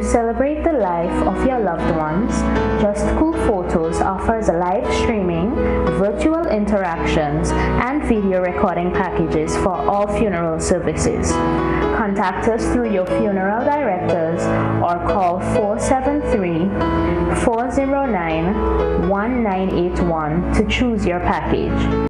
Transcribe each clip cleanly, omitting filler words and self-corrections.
celebrate the life of your loved ones, Just Cool Photos offers live streaming, virtual interactions, and video recording packages for all funeral services. Contact us through your funeral directors or call 473-409-1981 to choose your package.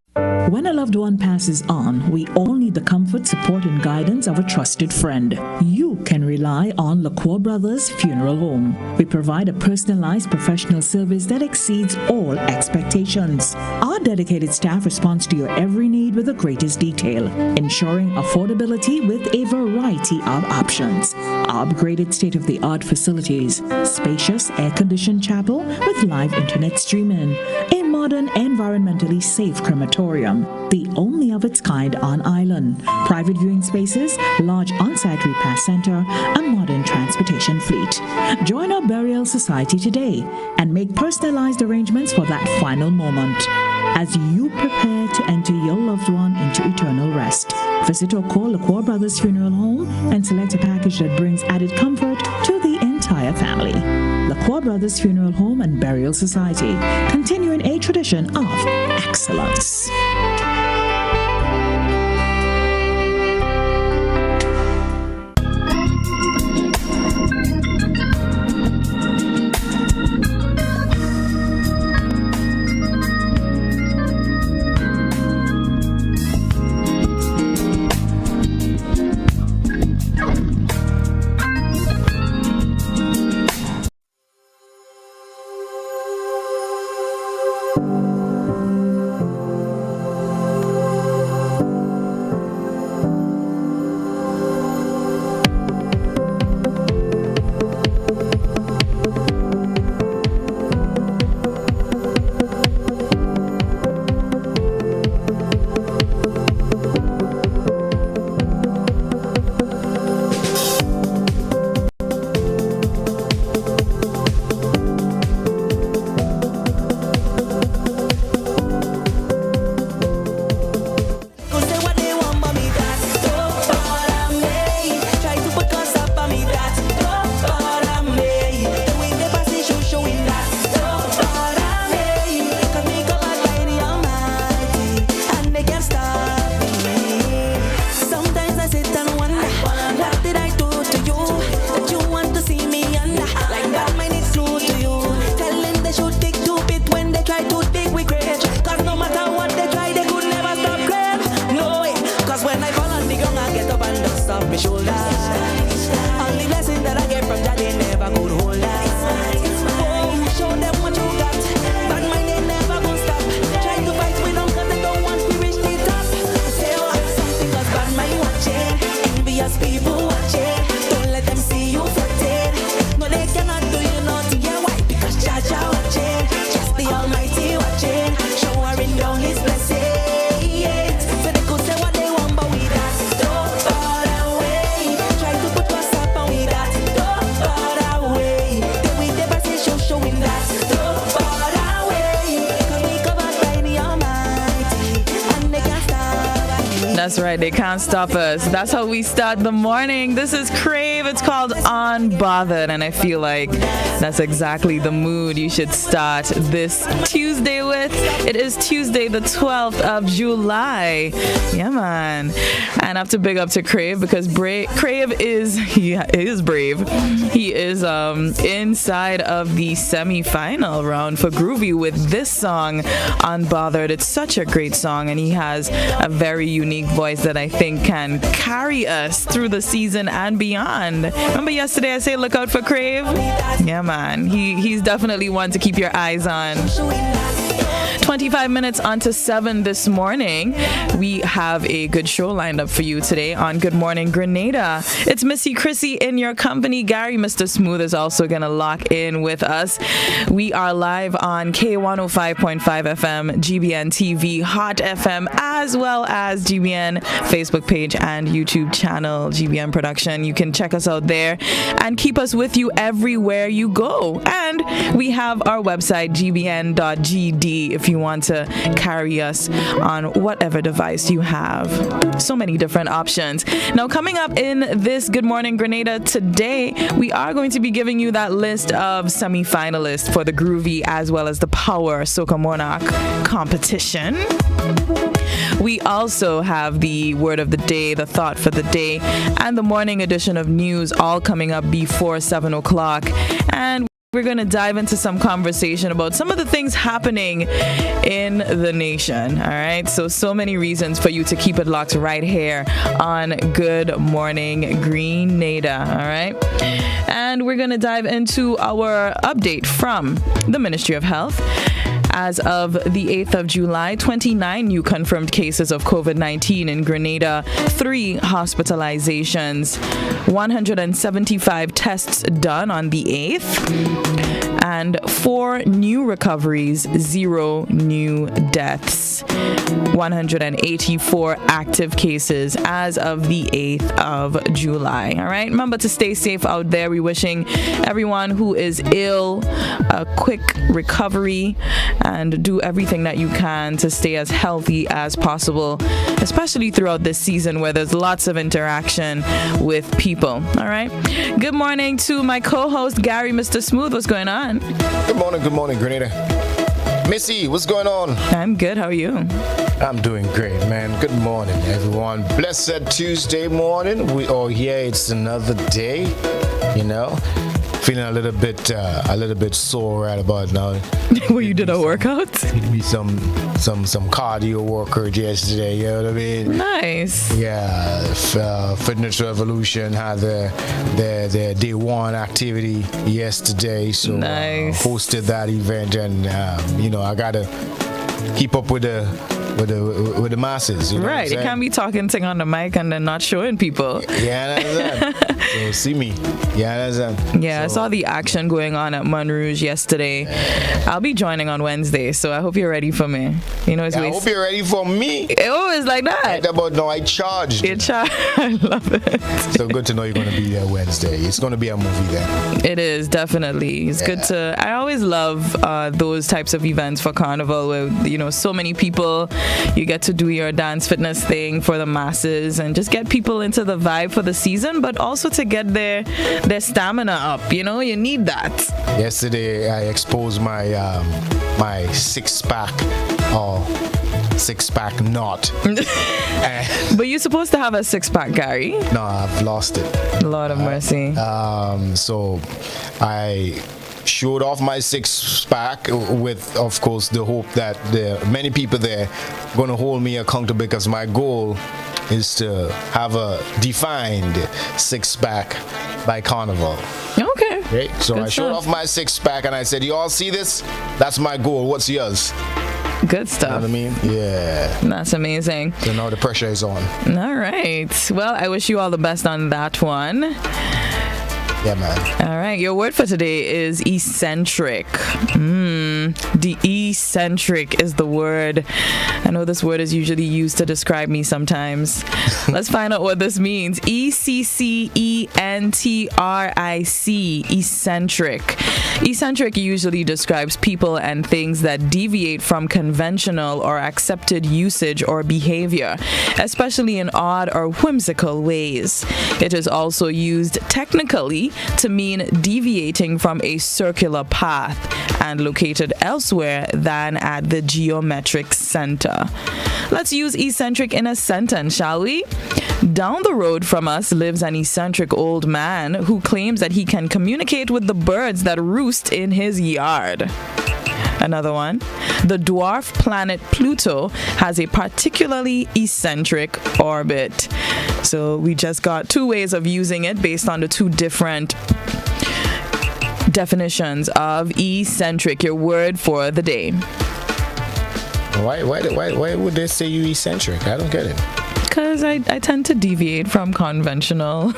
When a loved one passes on, we all need the comfort, support, and guidance of a trusted friend. You can rely on LaCour Brothers Funeral Home. We provide a personalized professional service that exceeds all expectations. Our dedicated staff responds to your every need with the greatest detail, ensuring affordability with a variety of options. Our upgraded state-of-the-art facilities, spacious air-conditioned chapel with live internet streaming, a modern, environmentally safe crematorium, the only of its kind on island, private viewing spaces, large on-site repast center, a modern transportation fleet. Join our burial society today and make personalized arrangements for that final moment as you prepare to enter your loved one into eternal rest. Visit or call LaCour Brothers Funeral Home and select a package that brings added comfort to the entire family. LaCour Brothers Funeral Home and Burial Society, continuing a tradition of excellence. That's right, they can't stop us. That's how we start the morning. This is Crave. It's called Unbothered, and I feel like that's exactly the mood you should start this Tuesday with. It is Tuesday, the 12th of July. Yeah, man. And I have to big up to Crave because Crave is brave. He is inside of the semi-final round for Groovy with this song, Unbothered. It's such a great song, and he has a very unique voice that I think can carry us through the season and beyond. Remember yesterday I said look out for Crave? Yeah, man. He's definitely one to keep your eyes on. 25 minutes onto 7 this morning. We have a good show lined up for you today on Good Morning Grenada. It's Missy Chrissy in your company. Gary, Mr. Smooth, is also going to lock in with us. We are live on K105.5 FM, GBN TV, Hot FM, as well as GBN Facebook page and YouTube channel, GBN Production. You can check us out there and keep us with you everywhere you go. And we have our website, gbn.gd, if you you want to carry us on whatever device you have. So many different options. Now, coming up in this Good Morning Grenada today, we are going to be giving you that list of semi-finalists for the Groovy as well as the Power Soca Monarch competition. We also have the word of the day, the thought for the day, and the morning edition of news all coming up before 7 o'clock. And we're going to dive into some conversation about some of the things happening in the nation. All right. So many reasons for you to keep it locked right here on Good Morning Grenada. All right. And we're going to dive into our update from the Ministry of Health. As of the 8th of July, 29 new confirmed cases of COVID-19 in Grenada, 3 hospitalizations, 175 tests done on the 8th, and 4 new recoveries, 0 new deaths, 184 active cases as of the 8th of July. All right. Remember to stay safe out there. We're wishing everyone who is ill a quick recovery and do everything that you can to stay as healthy as possible, especially throughout this season where there's lots of interaction with people. All right. Good morning to my co-host, Gary, Mr. Smooth. What's going on? Good morning, Grenada. Missy, what's going on? I'm good. How are you? I'm doing great, man. Good morning, everyone. Blessed Tuesday morning. We are here. It's another day, you know. Feeling a little bit sore right about now. Well, you did a workout? Hit me some cardio workout yesterday. You know what I mean? Nice. Yeah, Fitness Revolution had their day one activity yesterday, so nice. Hosted that event, and I gotta keep up with the masses. You know right. You can't be talking thing on the mic and then not showing people. Yeah, I understand. So see me. Yeah, I understand. Yeah, I saw the action going on at Monrouge yesterday. I'll be joining on Wednesday, so I hope you're ready for me. You know, I hope you're ready for me. Oh, it's like that. Right about now, I charged. You charged. I love it. So good to know you're going to be there Wednesday. It's going to be a movie then. It is, definitely. It's good to... I always love those types of events for Carnival where, so many people... You get to do your dance fitness thing for the masses and just get people into the vibe for the season, but also to get their stamina up. You need that. Yesterday, I exposed my my six-pack knot. But you're supposed to have a six-pack, Gary. No, I've lost it. Lord of mercy. So I showed off my six-pack with, of course, the hope that many people there going to hold me accountable, because my goal is to have a defined six-pack by Carnival. Okay. Right? So Good I showed stuff. off my six-pack and I said, you all see this? That's my goal. What's yours? Good stuff. You know what I mean? Yeah. That's amazing. So now the pressure is on. All right. Well, I wish you all the best on that one. Yeah, man. All right. Your word for today is eccentric. The eccentric is the word. I know this word is usually used to describe me sometimes. Let's find out what this means. ECCENTRIC. Eccentric. Eccentric usually describes people and things that deviate from conventional or accepted usage or behavior, especially in odd or whimsical ways. It is also used technically to mean deviating from a circular path and located elsewhere than at the geometric center. Let's use eccentric in a sentence, shall we? Down the road from us lives an eccentric old man who claims that he can communicate with the birds that roost in his yard. Another one. The dwarf planet Pluto has a particularly eccentric orbit. So we just got 2 ways of using it based on the 2 different definitions of eccentric. Your word for the day. Why would they say you eccentric? I don't get it. Because I tend to deviate from conventional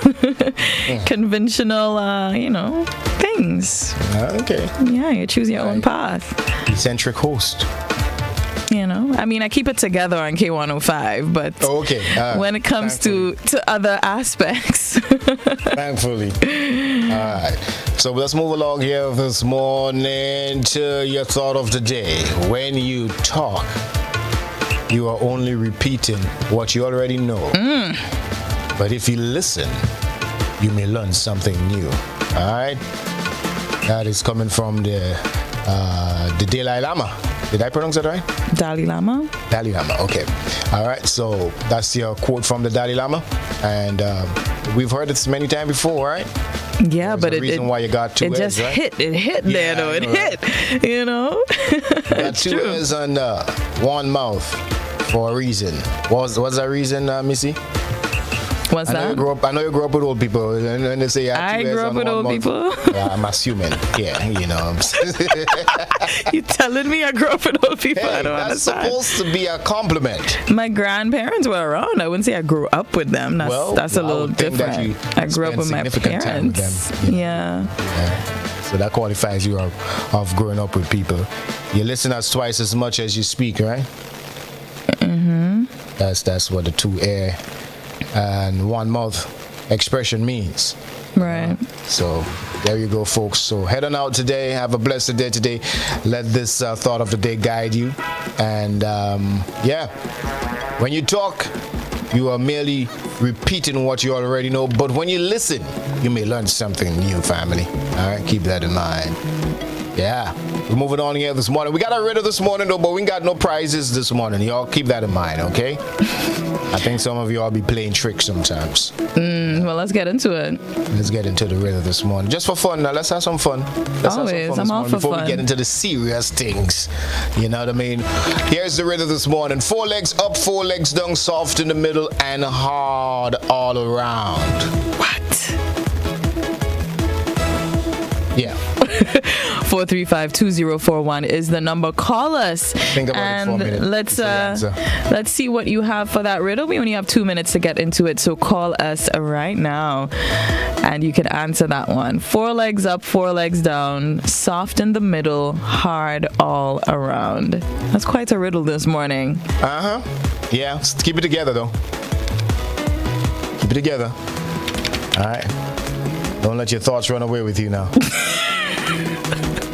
things. Okay. Yeah, you choose your own path. Eccentric host. I keep it together on K105, but when it comes to other aspects. Thankfully. All right. So let's move along here this morning to your thought of the day. When you talk, you are only repeating what you already know. But if you listen, you may learn something new. All right? That is coming from the Dalai Lama. Did I pronounce that right? Dalai Lama? Dalai Lama, okay. All right, so that's your quote from the Dalai Lama. And we've heard it many times before, right? Yeah, There's but a reason why you got two it heads, just right? hit there, though. It hit, you know? You got two ears and one mouth for a reason. What's that reason, Missy? What's that? I know you grew up with old people, and when they say you have two I ears grew up and with one old mouth, people. I'm assuming. Yeah, you know. You telling me I grew up with old people? Hey, I don't that's understand. supposed to be a compliment. My grandparents were around. I wouldn't say I grew up with them. That's a I little would think that you different. I grew up with my spend significant time with parents. them, Yeah. So that qualifies you of growing up with people. You listen as twice as much as you speak, right? Mm-hmm. That's what the two ear and one mouth expression means. Right. So there you go, folks. So head on out today. Have a blessed day today. Let this thought of the day guide you. And when you talk, you are merely repeating what you already know. But when you listen, you may learn something new, family. All right, keep that in mind. Yeah, we're moving on here this morning. We got our riddle this morning, though, but we ain't got no prizes this morning. Y'all keep that in mind, okay? I think some of y'all be playing tricks sometimes. Well, let's get into it. Let's get into the riddle this morning. Just for fun now. Let's have some fun. Always. I'm all for before fun. we get into the serious things. You know what I mean? Here's the riddle this morning. 4 legs up, 4 legs down, soft in the middle, and hard all around. What? Yeah. 435-2041 is the number. Call us. Think about it for a minute. Let's see what you have for that riddle. We only have 2 minutes to get into it, so call us right now and you can answer that one. 4 legs up, 4 legs down, soft in the middle, hard all around. That's quite a riddle this morning. Yeah, just keep it together though. Keep it together. All right. Don't let your thoughts run away with you now.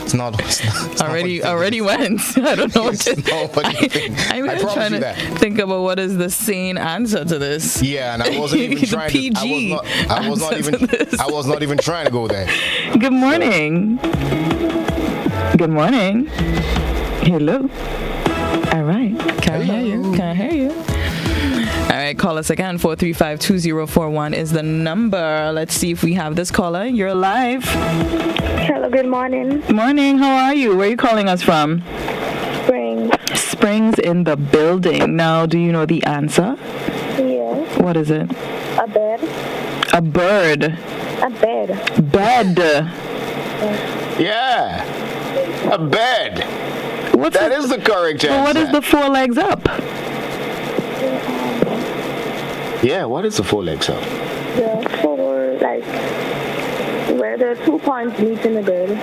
It's not already went. I don't know what to I'm I trying to think about what is the sane answer to this. Yeah, and I wasn't even trying PG to. I was not even trying to go there. Good morning. Good morning. Hello. All right. Can't hear you. All right, call us again. 435-2041 is the number. Let's see if we have this caller. You're live. Hello, good morning. Morning, how are you? Where are you calling us from? Springs in the building. Now, do you know the answer? Yes. What is it? A bed. A bird. A bed. Bed. Yeah. A bed. That is the correct answer. Well, what is the 4 legs up? Yeah, what is the 4 legs up? The 4, like, where the 2 points meet in the bed.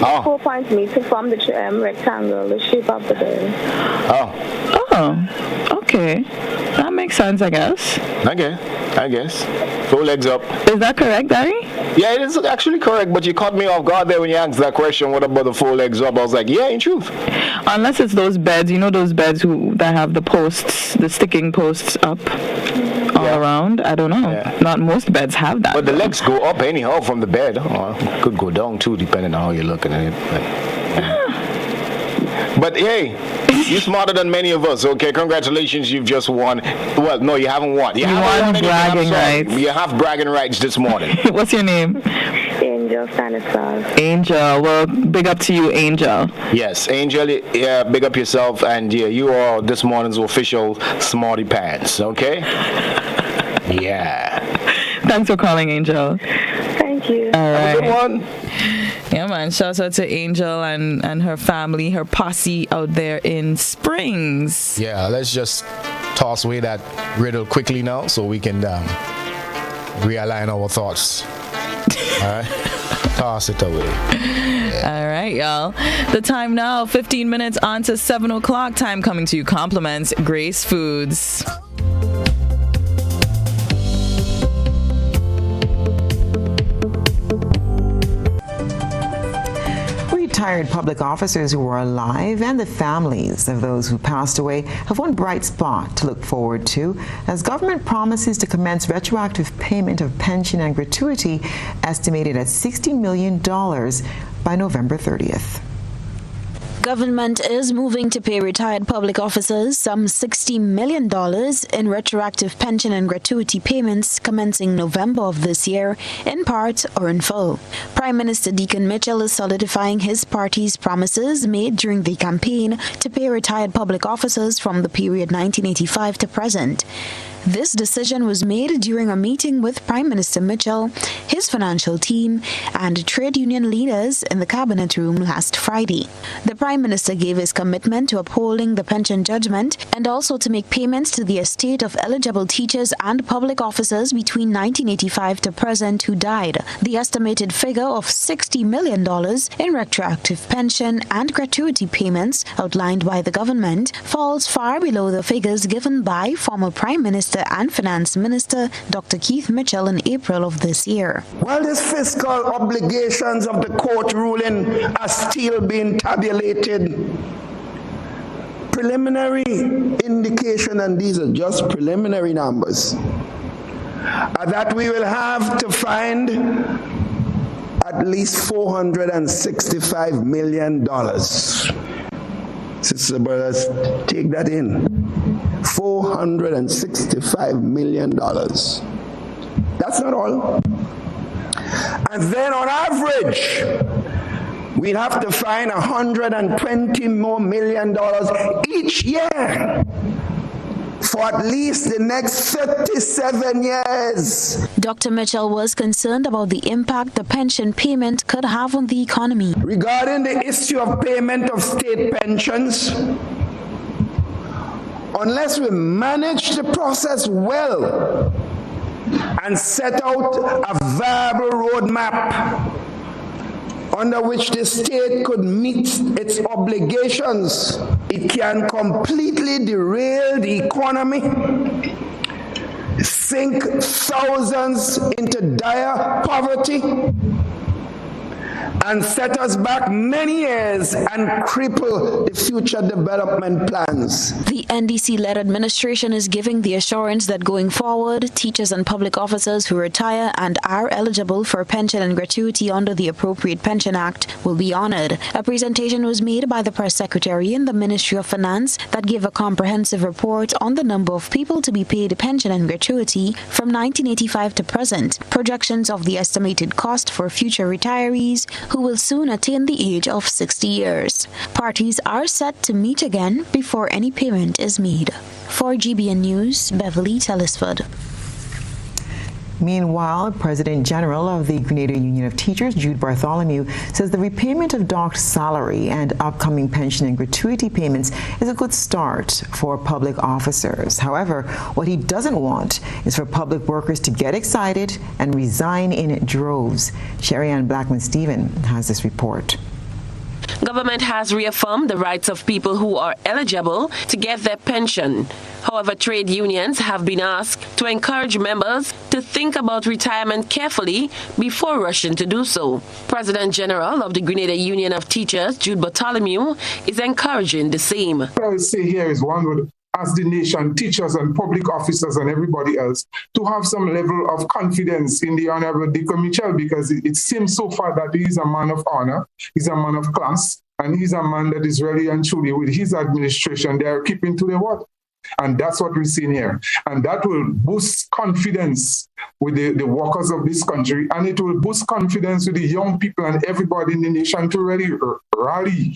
Oh. 4 points meet to form the rectangle, the shape of the bed. Oh, okay. That makes sense, I guess. Okay, I guess. 4 legs up. Is that correct, Daddy? Yeah, it is actually correct, but you caught me off guard there when you asked that question, what about the 4 legs up? I was like, yeah, in truth. Unless it's those beds, you know those beds that have the posts, the sticking posts up all around? I don't know. Yeah. Not most beds have that. But the legs go up anyhow from the bed. Could go down too, depending on how you're looking at it. But hey, you're smarter than many of us, okay? Congratulations, you've just won. Well, no, you haven't won. You haven't won bragging rights. You have bragging rights this morning. What's your name? Angel Stanislav. Angel. Well, big up to you, Angel. Yes, Angel, yeah, big up yourself, and yeah, you are this morning's official Smarty Pants, okay? Yeah. Thanks for calling, Angel. Thank you. All right. Have a good one. Yeah, man. Shout out to Angel and her family, her posse out there in Springs. Yeah, let's just toss away that riddle quickly now so we can realign our thoughts. All right? Toss it away. Yeah. All right, y'all. The time now, 15 minutes on to 7 o'clock. Time coming to you. Compliments Grace Foods. retired public officers who are alive and the families of those who passed away have one bright spot to look forward to as government promises to commence retroactive payment of pension and gratuity estimated at $60 million by November 30th. Government is moving to pay retired public officers some $60 million in retroactive pension and gratuity payments commencing November of this year, in part or in full. Prime Minister Deacon Mitchell is solidifying his party's promises made during the campaign to pay retired public officers from the period 1985 to present. This decision was made during a meeting with Prime Minister Mitchell, his financial team, and trade union leaders in the Cabinet Room last Friday. The Prime Minister gave his commitment to upholding the pension judgment and also to make payments to the estate of eligible teachers and public officers between 1985 to present who died. The estimated figure of $60 million in retroactive pension and gratuity payments outlined by the government falls far below the figures given by former Prime Minister and Finance Minister Dr. Keith Mitchell in April of this year. While these fiscal obligations of the court ruling are still being tabulated, preliminary indication, and these are just preliminary numbers, are that we will have to find at least $465 million. Sister brothers, take that in. $465 million. That's not all. And then on average, we'd have to find $120 more million each year for at least the next 37 years. Dr. Mitchell was concerned about the impact the pension payment could have on the economy. Regarding the issue of payment of state pensions, unless we manage the process well and set out a viable roadmap under which the state could meet its obligations, it can completely derail the economy, sink thousands into dire poverty, and set us back many years and cripple the future development plans. The NDC-led administration is giving the assurance that going forward, teachers and public officers who retire and are eligible for pension and gratuity under the Appropriate Pension Act will be honored. A presentation was made by the press secretary in the Ministry of Finance that gave a comprehensive report on the number of people to be paid pension and gratuity from 1985 to present, projections of the estimated cost for future retirees who will soon attain the age of 60 years. Parties are set to meet again before any payment is made. For GBN News, Beverly Tellisford. Meanwhile, President General of the Grenada Union of Teachers, Jude Bartholomew, says the repayment of docked salary and upcoming pension and gratuity payments is a good start for public officers. However, what he doesn't want is for public workers to get excited and resign in droves. Sherry Ann Blackman-Stephen has this report. Government has reaffirmed the rights of people who are eligible to get their pension. However, trade unions have been asked to encourage members to think about retirement carefully before rushing to do so. President General of the Grenada Union of Teachers, Jude Bartholomew, is encouraging the same. What I would say here is one would ask the nation, teachers and public officers and everybody else, to have some level of confidence in the Honorable Deacon Mitchell, because it seems so far that he is a man of honor, he's a man of class, and he's a man that is really and truly with his administration, they are keeping to their word. And that's what we're seeing here. And that will boost confidence with the workers of this country, and it will boost confidence with the young people and everybody in the nation to really rally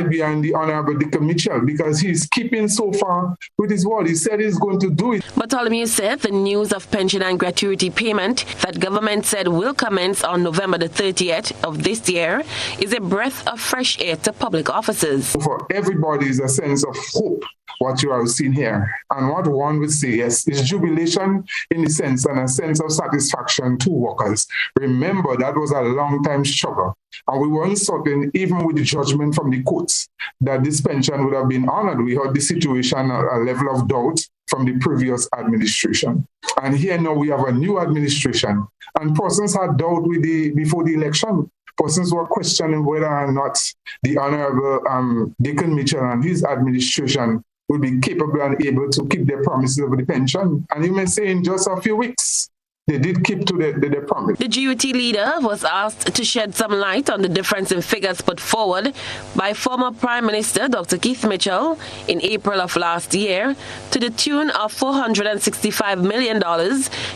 behind the Honorable Deacon Mitchell, because he's keeping so far with his word. He said he's going to do it. Bartholomew said the news of pension and gratuity payment that government said will commence on November the 30th of this year is a breath of fresh air to public officers. For everybody is a sense of hope, what you have seen here. And what one would say, yes, is jubilation in a sense and a sense of satisfaction to workers. Remember, that was a long time struggle. And we weren't certain, even with the judgment from the courts, that this pension would have been honored. We had the situation, a level of doubt from the previous administration. And here now we have a new administration. And persons had doubt before the election. persons were questioning whether or not the Honorable Deacon Mitchell and his administration will be capable and able to keep their promises of the pension. And you may say in just a few weeks, they did keep to the promise. The GOT leader was asked to shed some light on the difference in figures put forward by former Prime Minister Dr. Keith Mitchell in April of last year to the tune of $465 million,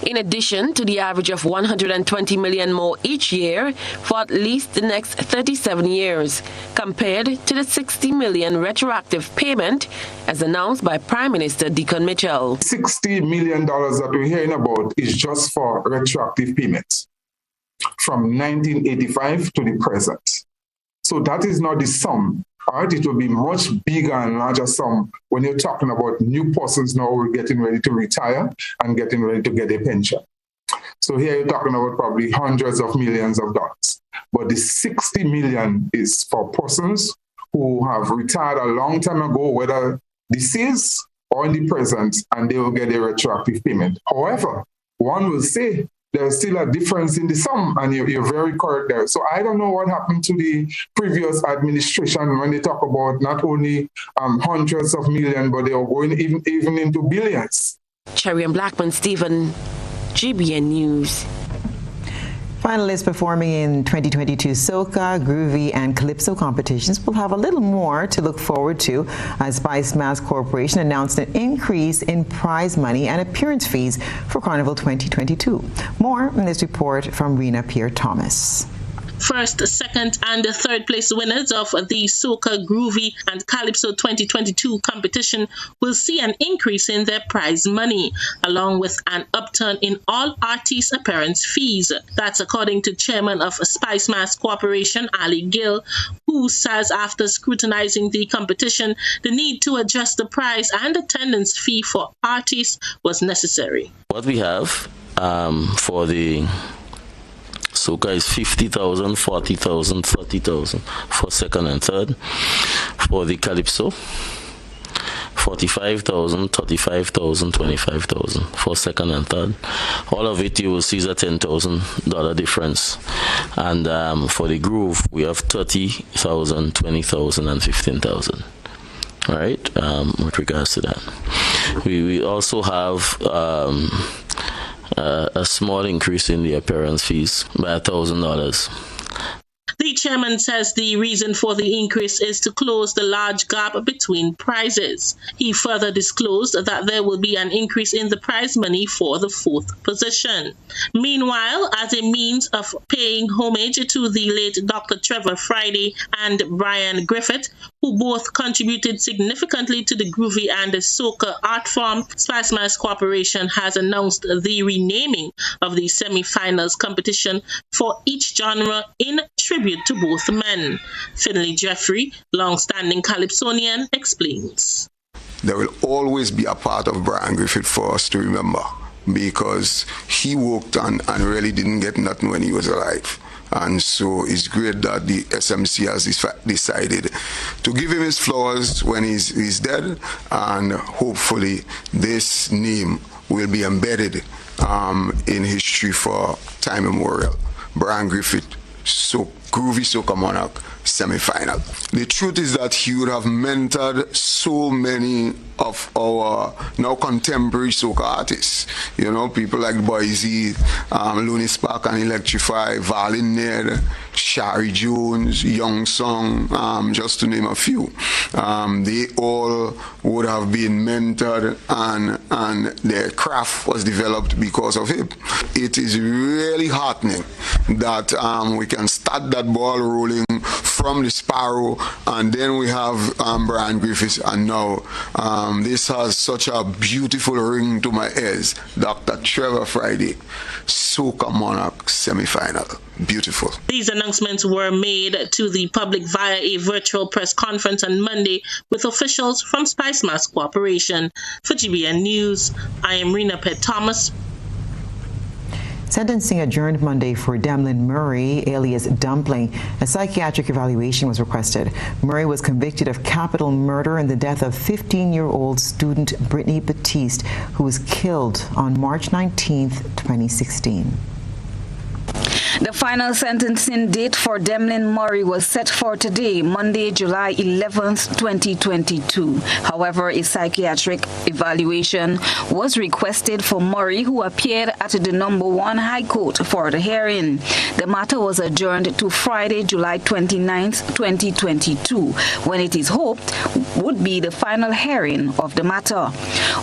in addition to the average of $120 million more each year for at least the next 37 years, compared to the $60 million retroactive payment as announced by Prime Minister Deacon Mitchell. $60 million that we're hearing about is just for retroactive payments from 1985 to the present. So that is not the sum. All right, it will be much bigger and larger sum when you're talking about new persons now who are getting ready to retire and getting ready to get a pension. So here you're talking about probably hundreds of millions of dollars. But the 60 million is for persons who have retired a long time ago, whether deceased or in the present, and they will get a retroactive payment. However, one will say there's still a difference in the sum, and you're very correct there. So I don't know what happened to the previous administration when they talk about not only hundreds of millions, but they are going even into billions. Cherry and Blackman, Stephen, GBN News. Finalists performing in 2022 soca, groovy, and calypso competitions will have a little more to look forward to as Spice Mass Corporation announced an increase in prize money and appearance fees for Carnival 2022. More in this report from Rena Pierre-Thomas. First, second, and third place winners of the Soca, Groovy, and Calypso 2022 competition will see an increase in their prize money, along with an upturn in all artist appearance fees. That's according to Chairman of Spice Mass Corporation, Ali Gill, who says after scrutinizing the competition, the need to adjust the prize and attendance fee for artists was necessary. What we have for the Soca is 50,000, 40,000, 30,000 for second and third. For the Calypso, 45,000, 35,000, 25,000 for second and third. All of it you will see is a $10,000 difference. And for the Groove, we have 30,000, 20,000, and 15,000. All right, with regards to that. We also have a small increase in the appearance fees by $1,000. The chairman says the reason for the increase is to close the large gap between prizes. He further disclosed that there will be an increase in the prize money for the fourth position. Meanwhile, as a means of paying homage to the late Dr. Trevor Friday and Brian Griffith, who both contributed significantly to the Groovy and the Soca art form, Spice Mass Corporation has announced the renaming of the semi-finals competition for each genre in tribute to both men. Finley Jeffrey, long-standing Calypsonian, explains. There will always be a part of Brian Griffith for us to remember, because he worked on and really didn't get nothing when he was alive. And so it's great that the SMC has decided to give him his flowers when he's dead, and hopefully this name will be embedded in history for time immemorial. Brian Griffith, Groovy Soca Monarch semi-final. The truth is that he would have mentored so many of our now contemporary soca artists. You know, people like Boise, Looney Spark and Electrify, Valin Ned, Shari Jones, Young Song, just to name a few. They all would have been mentored, and their craft was developed because of him. It is really heartening that we can start that ball rolling from the Sparrow, and then we have Brian Griffiths, and now this has such a beautiful ring to my ears. Dr. Trevor Friday, Soca Monarch semi-final. Beautiful. These announcements were made to the public via a virtual press conference on Monday with officials from Spice Mass Corporation. For GBN News, I am Rena Pitt-Thomas. Sentencing adjourned Monday for Demlin Murray, alias Dumpling. A psychiatric evaluation was requested. Murray was convicted of capital murder in the death of 15-year-old student Brittany Batiste, who was killed on March 19, 2016. The final sentencing date for Demlin Murray was set for today, Monday, July 11th, 2022. However, a psychiatric evaluation was requested for Murray, who appeared at the No. 1 High Court for the hearing. The matter was adjourned to Friday, July 29th, 2022, when it is hoped would be the final hearing of the matter.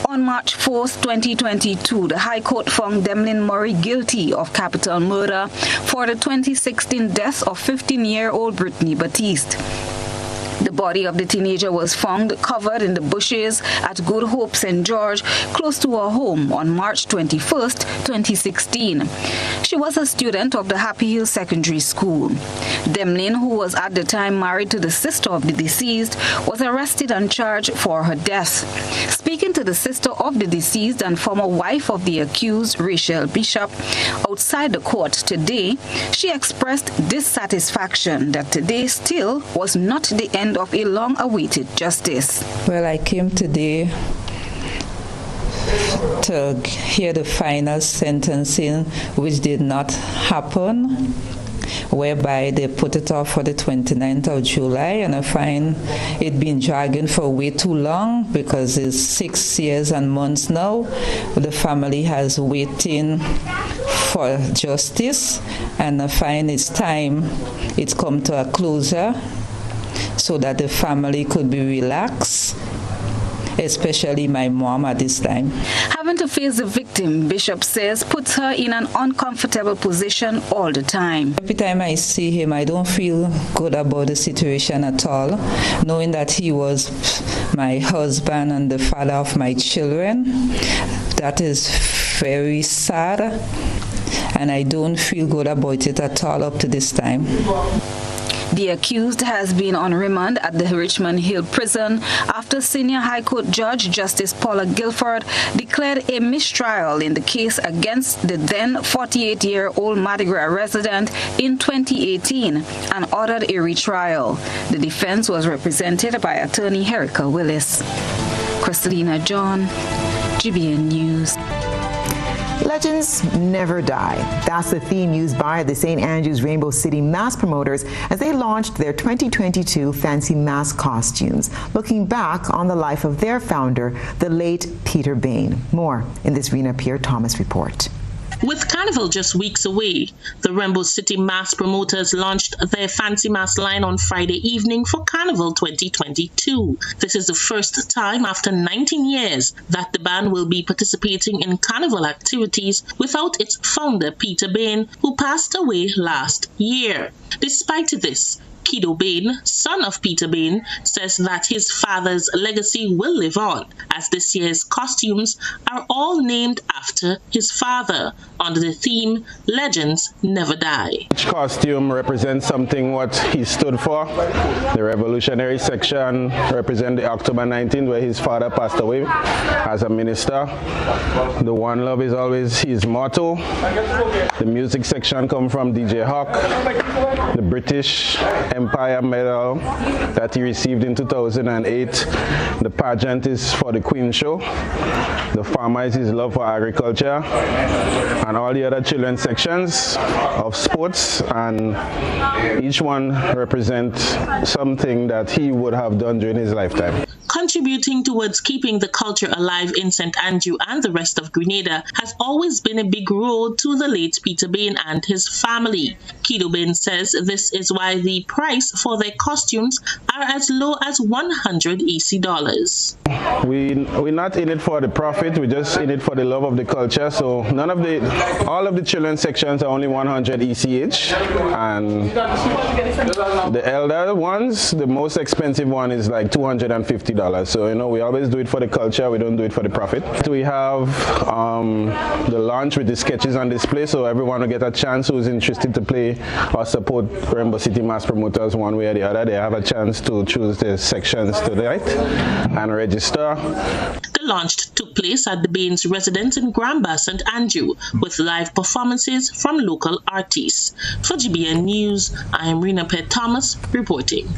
On March 4th, 2022, the High Court found Demlin Murray guilty of capital murder for the 2016 death of 15-year-old Brittany Batiste. The body of the teenager was found covered in the bushes at Good Hope St. George, close to her home on March 21st, 2016. She was a student of the Happy Hill Secondary School. Demlin, who was at the time married to the sister of the deceased, was arrested and charged for her death. Speaking to the sister of the deceased and former wife of the accused, Rachel Bishop, outside the court today, she expressed dissatisfaction that today still was not the end of a long-awaited justice. Well, I came today to hear the final sentencing, which did not happen, whereby they put it off for the 29th of July, and I find it been dragging for way too long because it's 6 years and months now. The family has waiting for justice, and I find it's time it's come to a closure so that the family could be relaxed, especially my mom at this time. Having to face the victim, Bishop says, puts her in an uncomfortable position all the time. Every time I see him, I don't feel good about the situation at all, knowing that he was my husband and the father of my children. That is very sad, and I don't feel good about it at all up to this time. The accused has been on remand at the Richmond Hill Prison after Senior High Court Judge Justice Paula Guilford declared a mistrial in the case against the then 48-year-old Mardi Gras resident in 2018 and ordered a retrial. The defense was represented by attorney Herika Willis. Kristalina John, GBN News. Legends never die. That's the theme used by the St. Andrews Rainbow City mask promoters as they launched their 2022 fancy mask costumes, looking back on the life of their founder, the late Peter Bain. More in this Rena Pierre-Thomas report. With Carnival just weeks away, the Rainbow City mask promoters launched their fancy mask line on Friday evening for Carnival 2022. This is the first time after 19 years that the band will be participating in Carnival activities without its founder, Peter Bain, who passed away last year. Despite this, Kido Bain, son of Peter Bain, says that his father's legacy will live on, as this year's costumes are all named after his father, under the theme, Legends Never Die. Each costume represents something what he stood for. The revolutionary section represents the October 19th, where his father passed away as a minister. The One Love is always his motto. The music section comes from DJ Hawk. The British Empire Medal that he received in 2008. The pageant is for the Queen Show. The farmer is his love for agriculture. And all the other children's sections of sports, and each one represents something that he would have done during his lifetime. Contributing towards keeping the culture alive in St. Andrew and the rest of Grenada has always been a big road to the late Peter Bain and his family. Kido Bain says this is why the price for their costumes are as low as $100 EC. We're not in it for the profit, we're just in it for the love of the culture. So all of the children's sections are only 100 EC each, and the elder ones, the most expensive one is like $250. So, we always do it for the culture, we don't do it for the profit. We have the launch with the sketches on display, so everyone will get a chance who's interested to play or support Rainbow City mass promoters one way or the other. They have a chance to choose their sections tonight and register. The launch took place at the Bain's residence in Gramba, St. Andrew, with live performances from local artists. For GBN News, I am Rena Pierre-Thomas reporting.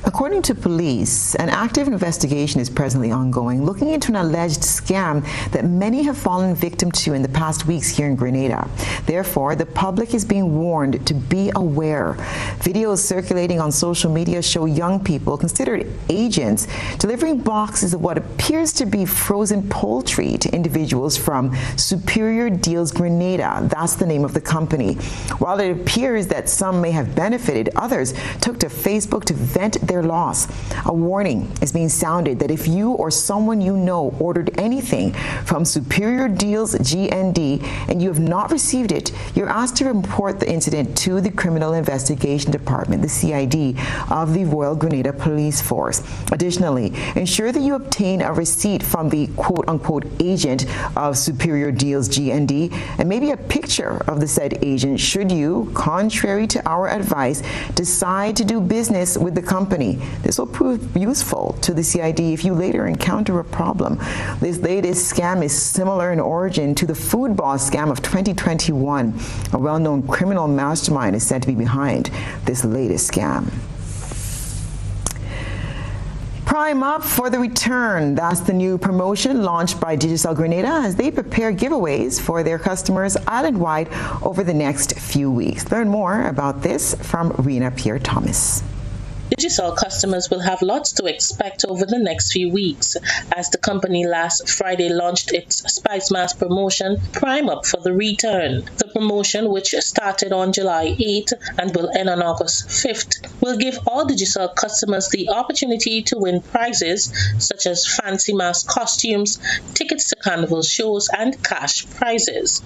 According to police, an active investigation is presently ongoing, looking into an alleged scam that many have fallen victim to in the past weeks here in Grenada. Therefore, the public is being warned to be aware. Videos circulating on social media show young people, considered agents, delivering boxes of what appears to be frozen poultry to individuals from Superior Deals Grenada. That's the name of the company. While it appears that some may have benefited, others took to Facebook to vent their loss. A warning is being sounded that if you or someone you know ordered anything from Superior Deals GND and you have not received it, you're asked to report the incident to the Criminal Investigation Department, the CID, of the Royal Grenada Police Force. Additionally, ensure that you obtain a receipt from the quote-unquote agent of Superior Deals GND and maybe a picture of the said agent should you, contrary to our advice, decide to do business with the company. This will prove useful to the CID if you later encounter a problem. This latest scam is similar in origin to the food boss scam of 2021. A well-known criminal mastermind is said to be behind this latest scam. Prime up for the return. That's the new promotion launched by Digicel Grenada as they prepare giveaways for their customers island-wide over the next few weeks. Learn more about this from Rena Pierre-Thomas. Digicel customers will have lots to expect over the next few weeks as the company last Friday launched its Spice Mass promotion, Prime Up for the Return. The promotion, which started on July 8th and will end on August 5th, will give all Digicel customers the opportunity to win prizes such as fancy mask costumes, tickets to carnival shows, and cash prizes.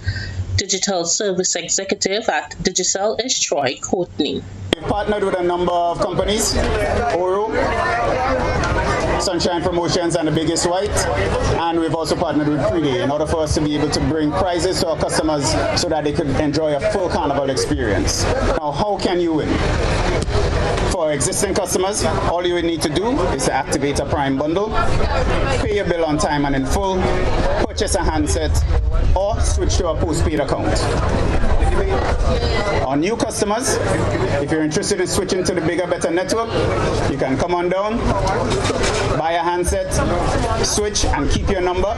Digital Service Executive at Digicel is Troy Courtney. We've partnered with a number of companies, Oro, Sunshine Promotions, and The Biggest White, and we've also partnered with Pre-Day in order for us to be able to bring prizes to our customers so that they could enjoy a full carnival experience. Now, how can you win? For existing customers, all you would need to do is to activate a Prime bundle, pay your bill on time and in full, purchase a handset, or switch to a postpaid account. On new customers, if you're interested in switching to the bigger, better network, you can come on down, buy a handset, switch and keep your number,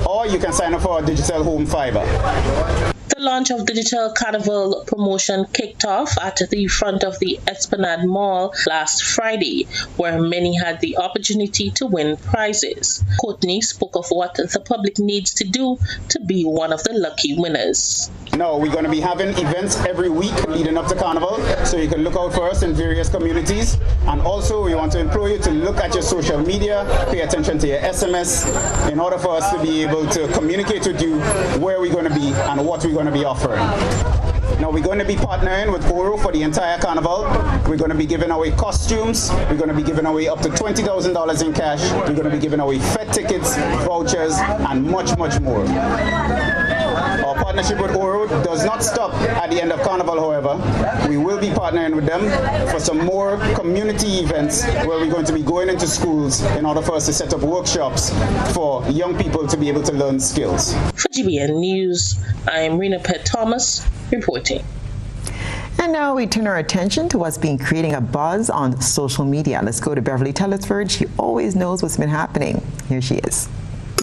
or you can sign up for a Digicel Home Fiber. The launch of Digital Carnival promotion kicked off at the front of the Esplanade Mall last Friday, where many had the opportunity to win prizes. Courtney spoke of what the public needs to do to be one of the lucky winners. No, we're going to be having events every week leading up to Carnival, so you can look out for us in various communities. And also, we want to implore you to look at your social media, pay attention to your SMS, in order for us to be able to communicate with you where we're going to be and what we're going to be offering. Now, we're going to be partnering with Oro for the entire Carnival. We're going to be giving away costumes. We're going to be giving away up to $20,000 in cash. We're going to be giving away Fed tickets, vouchers, and much, much more. Our partnership with Oro does not stop at the end of Carnival, however. We will be partnering with them for some more community events where we're going to be going into schools in order for us to set up workshops for young people to be able to learn skills. For GBN News, I'm Rena Pierre-Thomas reporting. And now we turn our attention to what's been creating a buzz on social media. Let's go to Beverly Tellisford. She always knows what's been happening. Here she is.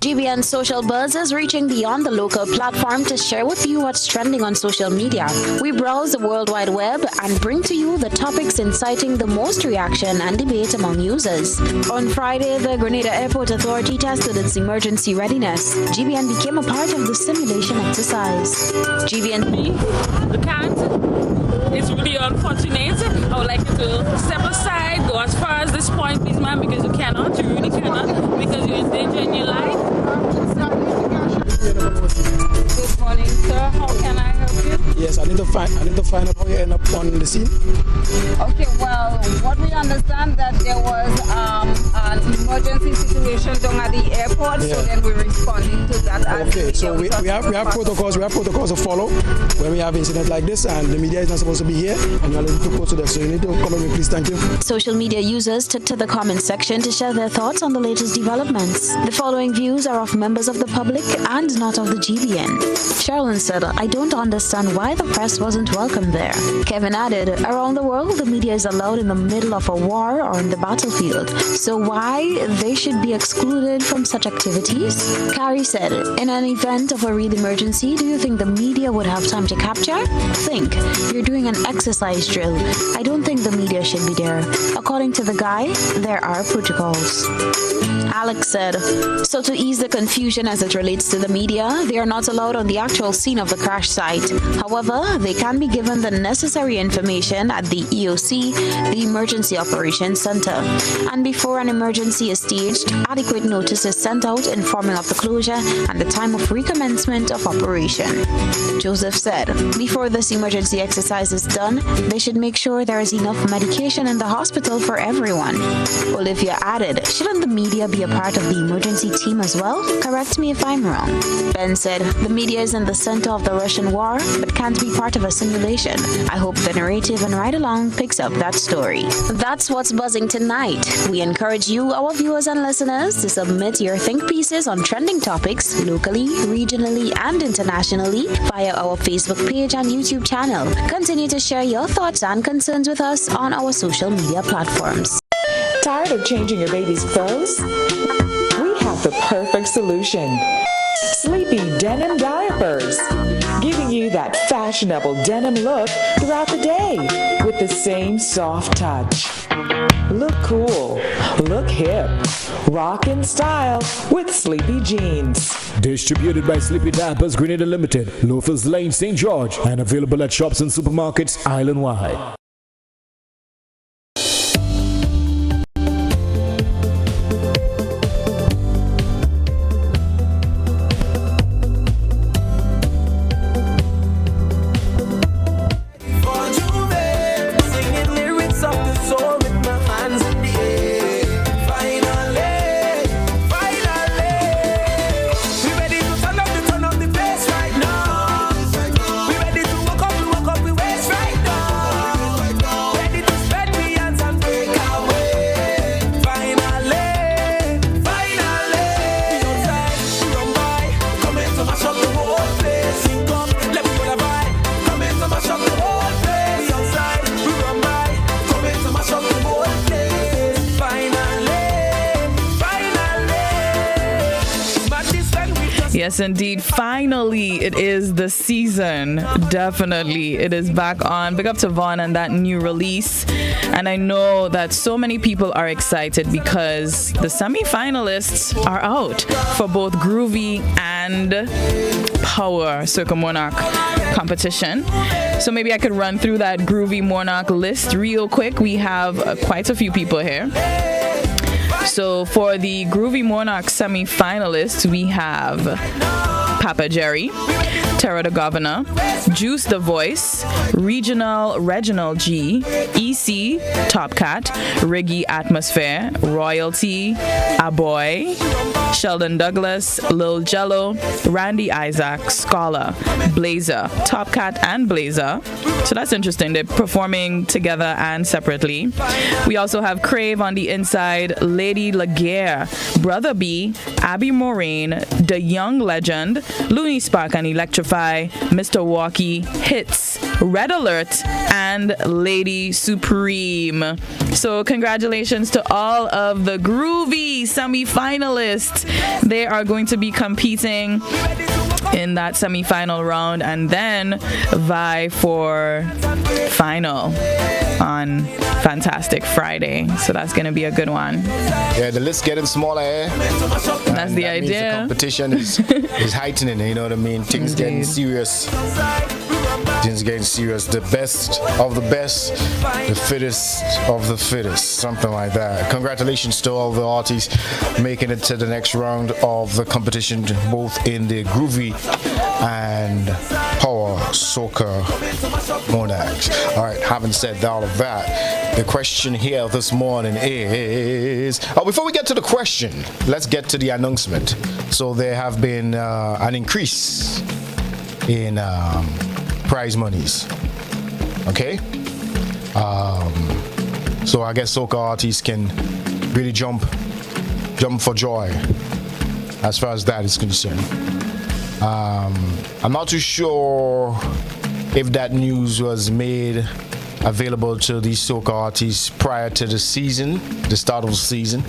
GBN Social Buzz is reaching beyond the local platform to share with you what's trending on social media. We browse the World Wide Web and bring to you the topics inciting the most reaction and debate among users. On Friday, the Grenada Airport Authority tested its emergency readiness. GBN became a part of the simulation exercise. The can't. It's really unfortunate. I would like you to step aside, go as far as this point, please, ma'am, because you really cannot, because you're in danger in your life. Good morning, sir. How can I help you? Yes, I need to find out how you end up on the scene. Okay, well, what we understand that there was an emergency situation down at the airport, so then we responded to that. Okay, so we have protocols. We have protocols to follow when we have incidents like this, and the media is not supposed to be here, and you're allowed to close to them. So you need to come with me, please. Thank you. Social media users took to the comment section to share their thoughts on the latest developments. The following views are of members of the public and is not of the GBN. Sherilyn said, I don't understand why the press wasn't welcome there. Kevin added, around the world, the media is allowed in the middle of a war or in the battlefield. So why they should be excluded from such activities? Carrie said, in an event of a real emergency, do you think the media would have time to capture? Think. You're doing an exercise drill. I don't think the media should be there. According to the guy, there are protocols. Alex said, so to ease the confusion as it relates to the media, they are not allowed on the actual scene of the crash site. However, they can be given the necessary information at the EOC, the Emergency Operations Center. And before an emergency is staged, adequate notice is sent out informing of the closure and the time of recommencement of operation. Joseph said, before this emergency exercise is done, they should make sure there is enough medication in the hospital for everyone. Olivia added, shouldn't the media be a part of the emergency team as well? Correct me if I'm wrong. Ben said, the media is in the center of the Russian war, but can't be part of a simulation. I hope the narrative and Ride Along picks up that story. That's what's buzzing tonight. We encourage you, our viewers and listeners, to submit your think pieces on trending topics locally, regionally, and internationally via our Facebook page and YouTube channel. Continue to share your thoughts and concerns with us on our social media platforms. Tired of changing your baby's clothes? We have the perfect solution. Sleepy Denim Diapers, giving you that fashionable denim look throughout the day with the same soft touch. Look cool, look hip, rock in style with Sleepy Jeans. Distributed by Sleepy Diapers Grenada Limited, Loafers Lane, St. George, and available at shops and supermarkets island-wide. Yes, indeed. Finally, it is the season. Definitely. It is back on. Big up to Vaughn and that new release. And I know that so many people are excited because the semi-finalists are out for both Groovy and Power Circa Monarch competition. So maybe I could run through that Groovy Monarch list real quick. We have quite a few people here. So for the Groovy Monarch semi-finalists, we have Papa Jerry, Tara the Governor, Juice the Voice, Regional Reginald G, EC, Top Cat, Riggy Atmosphere, Royalty, Aboy, Sheldon Douglas, Lil Jello, Randy Isaac, Scholar, Blazer, Top Cat and Blazer. So that's interesting. They're performing together and separately. We also have Crave on the inside, Lady Laguerre, Brother B, Abby Moraine, The Young Legend, Looney Spark and Electrify, Mr. Walkie, Hits, Red Alert, and Lady Supreme. So congratulations to all of the Groovy semi-finalists. They are going to be competing in that semi-final round and then vie for final on Fantastic Friday. So that's going to be a good one. Yeah, the list getting smaller. That's the idea. The competition is heightening, you know what I mean? Things getting serious. Things getting serious. The best of the best, the fittest of the fittest, something like that. Congratulations to all the artists making it to the next round of the competition, both in the Groovy and Power Soca Monarchs. All right, having said all of that, the question here this morning is... before we get to the question, let's get to the announcement. So there have been an increase in prize monies. Okay? So I guess soca artists can really jump for joy as far as that is concerned. I'm not too sure if that news was made available to these soca artists prior to the season, the start of the season,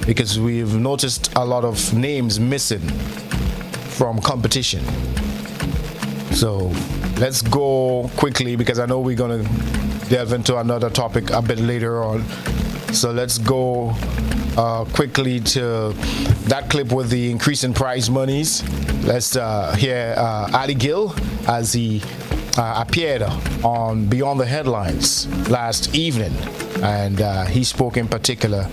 because we've noticed a lot of names missing from competition. So let's go quickly, because I know we're going to delve into another topic a bit later on. So let's go quickly to that clip with the increase in prize monies. Let's hear Ali Gill as he appeared on Beyond the Headlines last evening, and he spoke in particular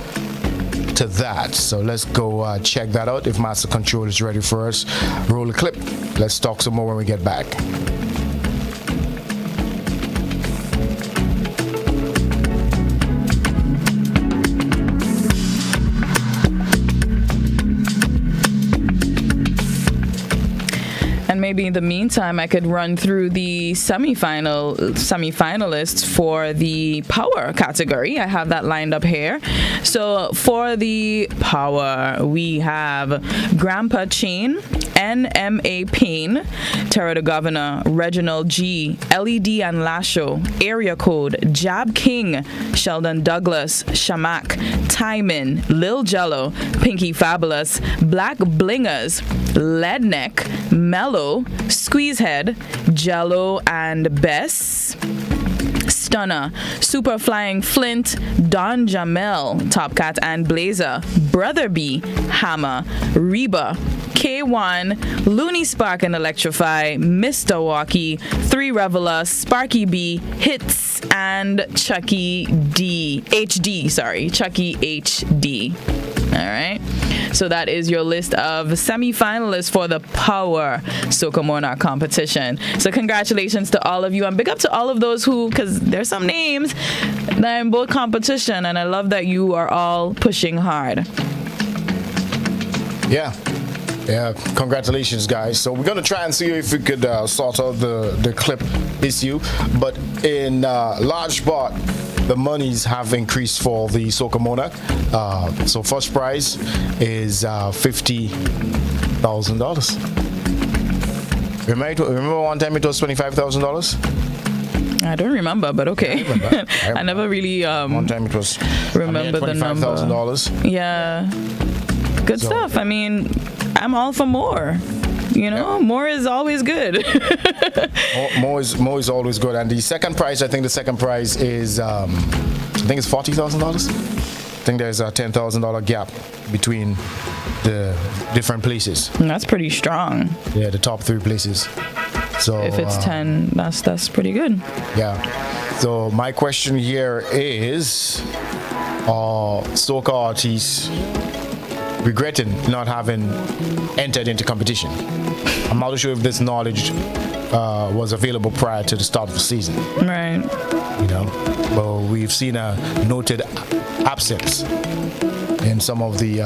to that. So let's go check that out. If Master Control is ready for us, roll the clip. Let's talk some more when we get back. And maybe in the meantime, I could run through the semi-finalists for the power category. I have that lined up here. So for the power, we have Grandpa Chain, NMA Payne, Terror the Governor, Reginald G, LED and Lasho, Area Code, Jab King, Sheldon Douglas, Shamak, Timon, Lil Jello, Pinky Fabulous, Black Blingers, Leadneck, Mellow, Squeezehead, Jello and Bess, Stunner, Super Flying Flint, Don Jamel, Top Cat and Blazer, Brother B, Hammer, Reba, K1, Looney Spark and Electrify, Mr. Walkie, 3 Reveler, Sparky B, Hits, and Chucky HD. All right. So that is your list of semi-finalists for the Power Soca Monarch competition. So congratulations to all of you, and big up to all of those who, because there's some names that are in both competition, and I love that you are all pushing hard. Yeah, congratulations, guys. So we're going to try and see if we could sort out the clip issue, but in large part, the monies have increased for the Soca Monarch. So first prize is $50,000. Remember one time it was $25,000? I don't remember, but okay. I remember. I never really one time it was remember the number. $25,000. Yeah. Good stuff. I mean, I'm all for more. You know, more is always good. more is always good. And the second prize, I think it's $40,000. I think there's a $10,000 gap between the different places. That's pretty strong. Yeah, the top 3 places. So if it's 10, that's pretty good. Yeah. So my question here is, soca artists regretting not having entered into competition? I'm not sure if this knowledge was available prior to the start of the season. Right. You know, but we've seen a noted absence in some of the,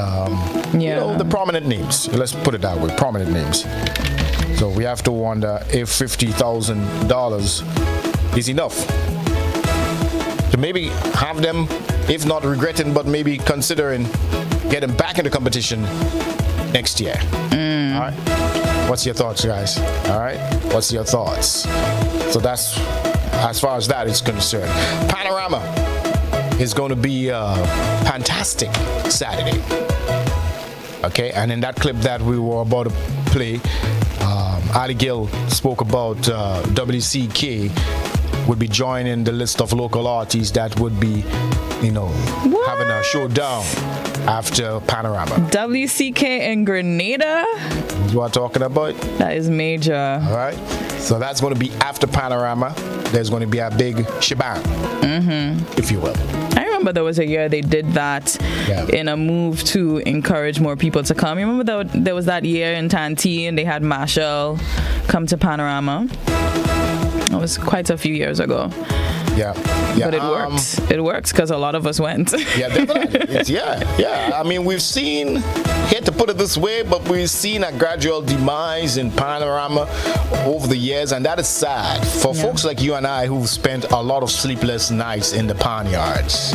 the prominent names. Let's put it that way, prominent names. So we have to wonder if $50,000 is enough to maybe have them, if not regretting, but maybe considering getting back into competition next year. All right. What's your thoughts, guys? All right. What's your thoughts? So that's as far as that is concerned. Panorama is going to be a fantastic Saturday. Okay. And in that clip that we were about to play, Ali Gill spoke about WCK would be joining the list of local artists that would be, having a showdown after Panorama. WCK in Grenada? That's what I'm talking about. That is major. All right. So that's going to be after Panorama. There's going to be a big shebang, if you will. I remember there was a year they did that in a move to encourage more people to come. You remember there was that year in Tanti and they had Marshall come to Panorama? It was quite a few years ago. Yeah. But it worked. It worked because a lot of us went. Yeah, definitely. I mean, we've seen, hate to put it this way, but we've seen a gradual demise in Panorama over the years, and that is sad for folks like you and I who've spent a lot of sleepless nights in the barnyards.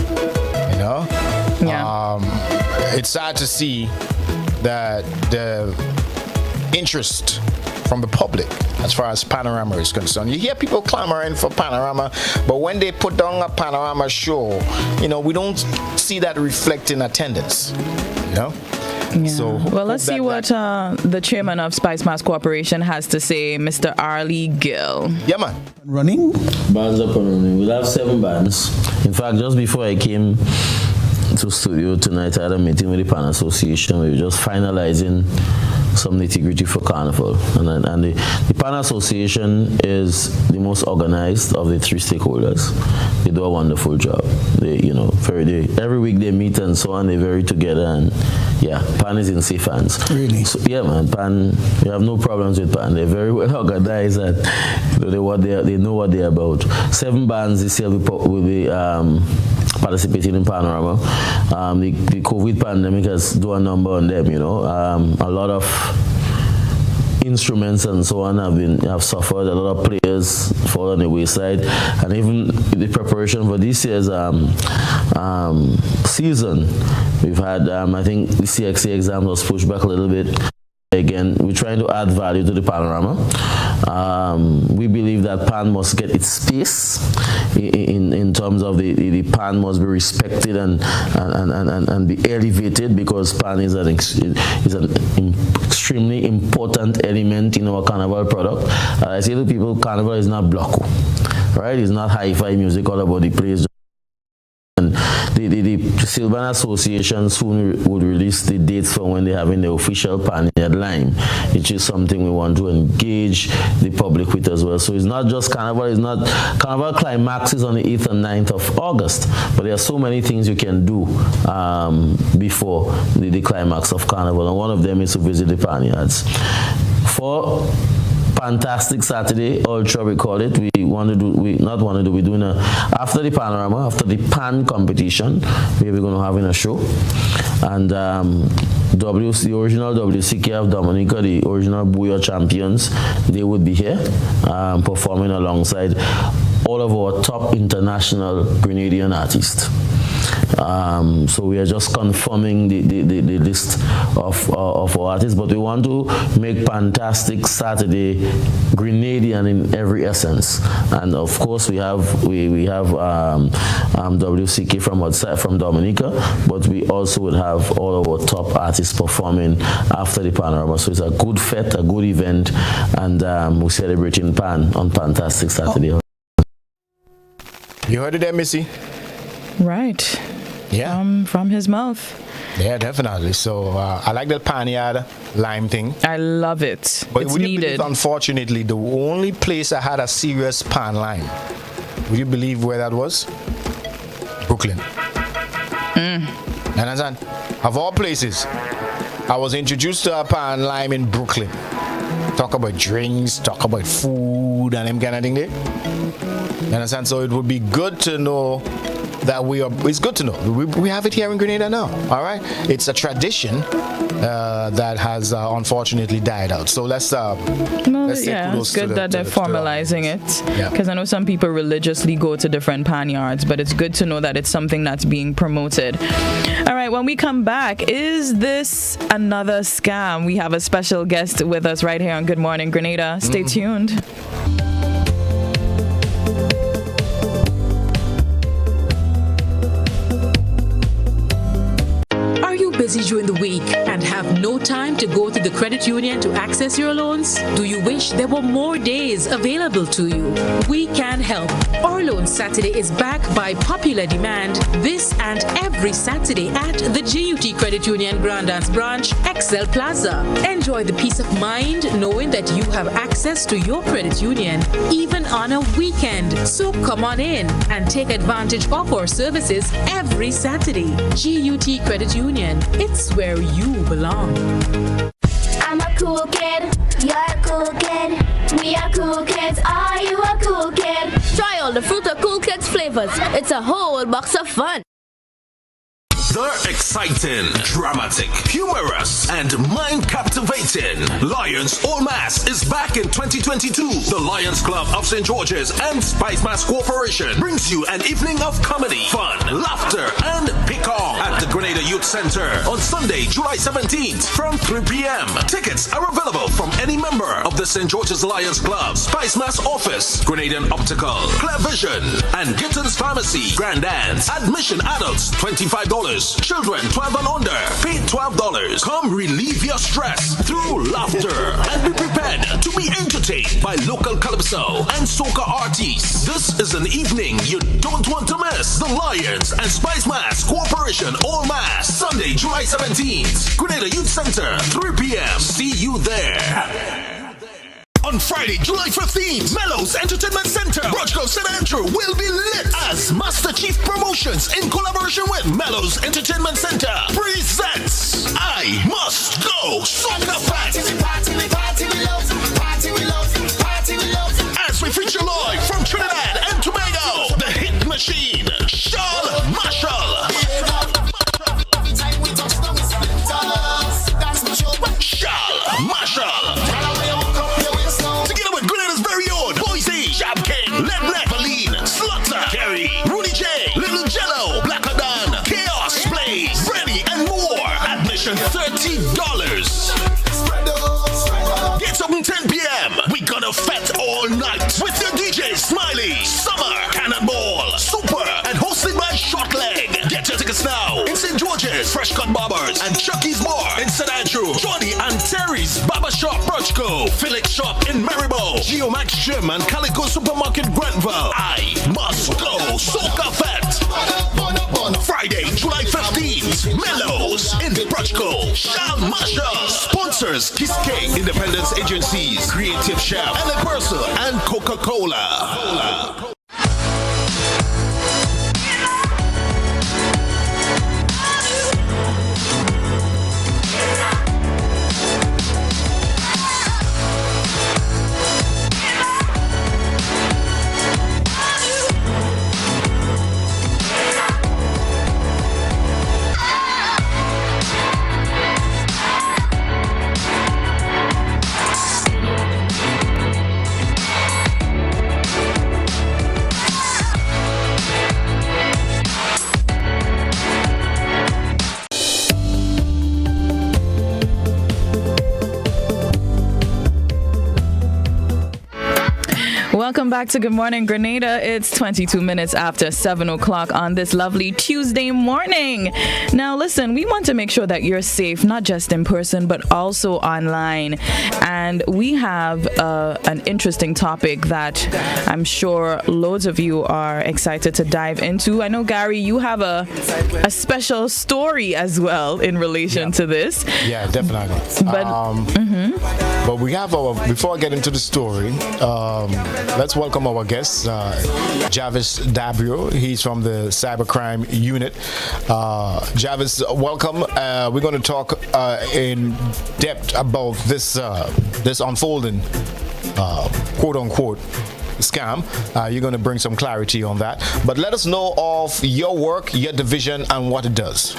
It's sad to see that the interest from the public as far as Panorama is concerned. You hear people clamoring for Panorama, but when they put down a Panorama show, we don't see that reflect in attendance, Yeah. So well, let's see what the chairman of Spice Mass Corporation has to say, Mr. Arlie Gill. Yeah, man. Running? Bands up and running. We'll have 7 bands. In fact, just before I came to studio tonight, I had a meeting with the Pan Association. We were just finalizing some nitty-gritty for Carnival. And the Pan Association is the most organized of the 3 stakeholders. They do a wonderful job. Every week they meet and so on, they're very together, and yeah, Pan is in safe hands. Really? So, yeah, man, Pan, we have no problems with Pan. They're very well organized, and they know what they're about. 7 bands this year will be participating in Panorama. The COVID pandemic has done a number on them, a lot of instruments and so on have suffered. A lot of players fall on the wayside, and even the preparation for this year's season, we've had I think the CXA exam was pushed back a little bit. Again, we're trying to add value to the Panorama. We believe that Pan must get its space in terms of the Pan must be respected and be elevated, because Pan is an extremely important element in our Carnival product. I say to people, Carnival is not blocko, right? It's not hi-fi music all about the place. And the Sylvan Association soon would release the dates for when they're having the official Panyard line, which is something we want to engage the public with as well. So it's not just Carnival, Carnival climax is on the 8th and 9th of August, but there are so many things you can do before the climax of Carnival, and one of them is to visit the Panyards. For Fantastic Saturday Ultra, we call it. We're doing after the Panorama, after the Pan competition, we're going to have a show. And the original WCK of Dominica, the original Booyah champions, they would be here performing alongside all of our top international Grenadian artists. So we are just confirming the list of our artists, but we want to make Fantastic Saturday Grenadian in every essence. And of course we have WCK from outside, from Dominica, but we also would have all of our top artists performing after the Panorama. So it's a good fete, a good event, and we're celebrating Pan on Fantastic Saturday. You heard it there, Missy? Right. Yeah. From his mouth. Yeah, definitely. So I like that Panyard lime thing. I love it. But it's would you needed. believe, unfortunately, the only place I had a serious pan lime, would you believe where that was? Brooklyn. You understand? Of all places, I was introduced to a pan lime in Brooklyn. Talk about drinks, talk about food, and them kind of thing there. You understand? So it would be good to know that it's good to know. We have it here in Grenada now, all right? It's a tradition that has unfortunately died out. So let's say it's good that they're formalizing it, because I know some people religiously go to different panyards, but it's good to know that it's something that's being promoted. All right, when we come back, is this another scam? We have a special guest with us right here on Good Morning Grenada. Stay tuned. Busy during the week and have no time to go to the credit union to access your loans? Do you wish there were more days available to you? We can help. Our Loan Saturday is back by popular demand this and every Saturday at the GUT Credit Union Grandance Branch, Excel Plaza. Enjoy the peace of mind knowing that you have access to your credit union even on a weekend. So come on in and take advantage of our services every Saturday. GUT Credit Union. It's where you belong. I'm a cool kid. You're a cool kid. We are cool kids. Are you a cool kid? Try all the Fruit of Cool Kids flavors. It's a whole box of fun. The exciting, dramatic, humorous, and mind-captivating Lions All Mass is back in 2022. The Lions Club of St. George's and Spice Mass Corporation brings you an evening of comedy, fun, laughter, and pick-on at at the Grenada Youth Center on Sunday, July 17th from 3 p.m. Tickets are available from any member of the St. George's Lions Club, Spice Mass Office, Grenadian Optical, Clear Vision, and Gittins Pharmacy. Grand Dance. Admission adults $25. Children 12 and under pay $12. Come relieve your stress through laughter and be prepared to be entertained by local calypso and soca artists. This is an evening you don't want to miss. The Lions and Spice Mass Corporation All Mass. Sunday, July 17th. Grenada Youth Center, 3 p.m. See you there. On Friday, July 15th, Mellows Entertainment Center, Brocco St. Andrew will be lit as Master Chief Promotions in collaboration with Mellows Entertainment Center presents I Must Go Soca Fest. As we feature live from Trinidad and Tobago, the hit machine, Charles Marshall. Charles Marshall. Together with Grenada's very own Boise, Jab King, Ledlet, Valine, Slaughter, Kerry, Rudy J, Little Jello, Black Adan, Chaos, Blaze, Freddy, and more. Admission $30. Gets open 10 p.m. We gonna fet all night with your DJ Smiley, Summer, Cannonball, Super, and hosted by Shortleg. Get your tickets now in St. George's, Fresh Cut Barbers, and Chucky's Bar in St. Andrew. Johnny and Terry's Barber Shop, Brochco, Felix Shop in Maribor, Geomax Gym, and Calico Supermarket, Grenville. I Must Go Soca Fest. Friday, July 15th, Mellows in Brochco, Charles Marshall. Sponsors Kiss K Independence Agencies, Creative Chef, Ellen Purcell, and Coca-Cola. Welcome back to Good Morning Grenada. It's 22 minutes after 7 o'clock on this lovely Tuesday morning. Now listen, we want to make sure that you're safe, not just in person, but also online. And we have an interesting topic that I'm sure loads of you are excited to dive into. I know, Gary, you have a special story as well in relation to this. Yeah, definitely. But we have before I get into the story, let's welcome our guest, Javis Dabrio. He's from the Cybercrime Unit. Javis, welcome. We're going to talk in depth about this unfolding, quote unquote, scam. You're going to bring some clarity on that. But let us know of your work, your division, and what it does.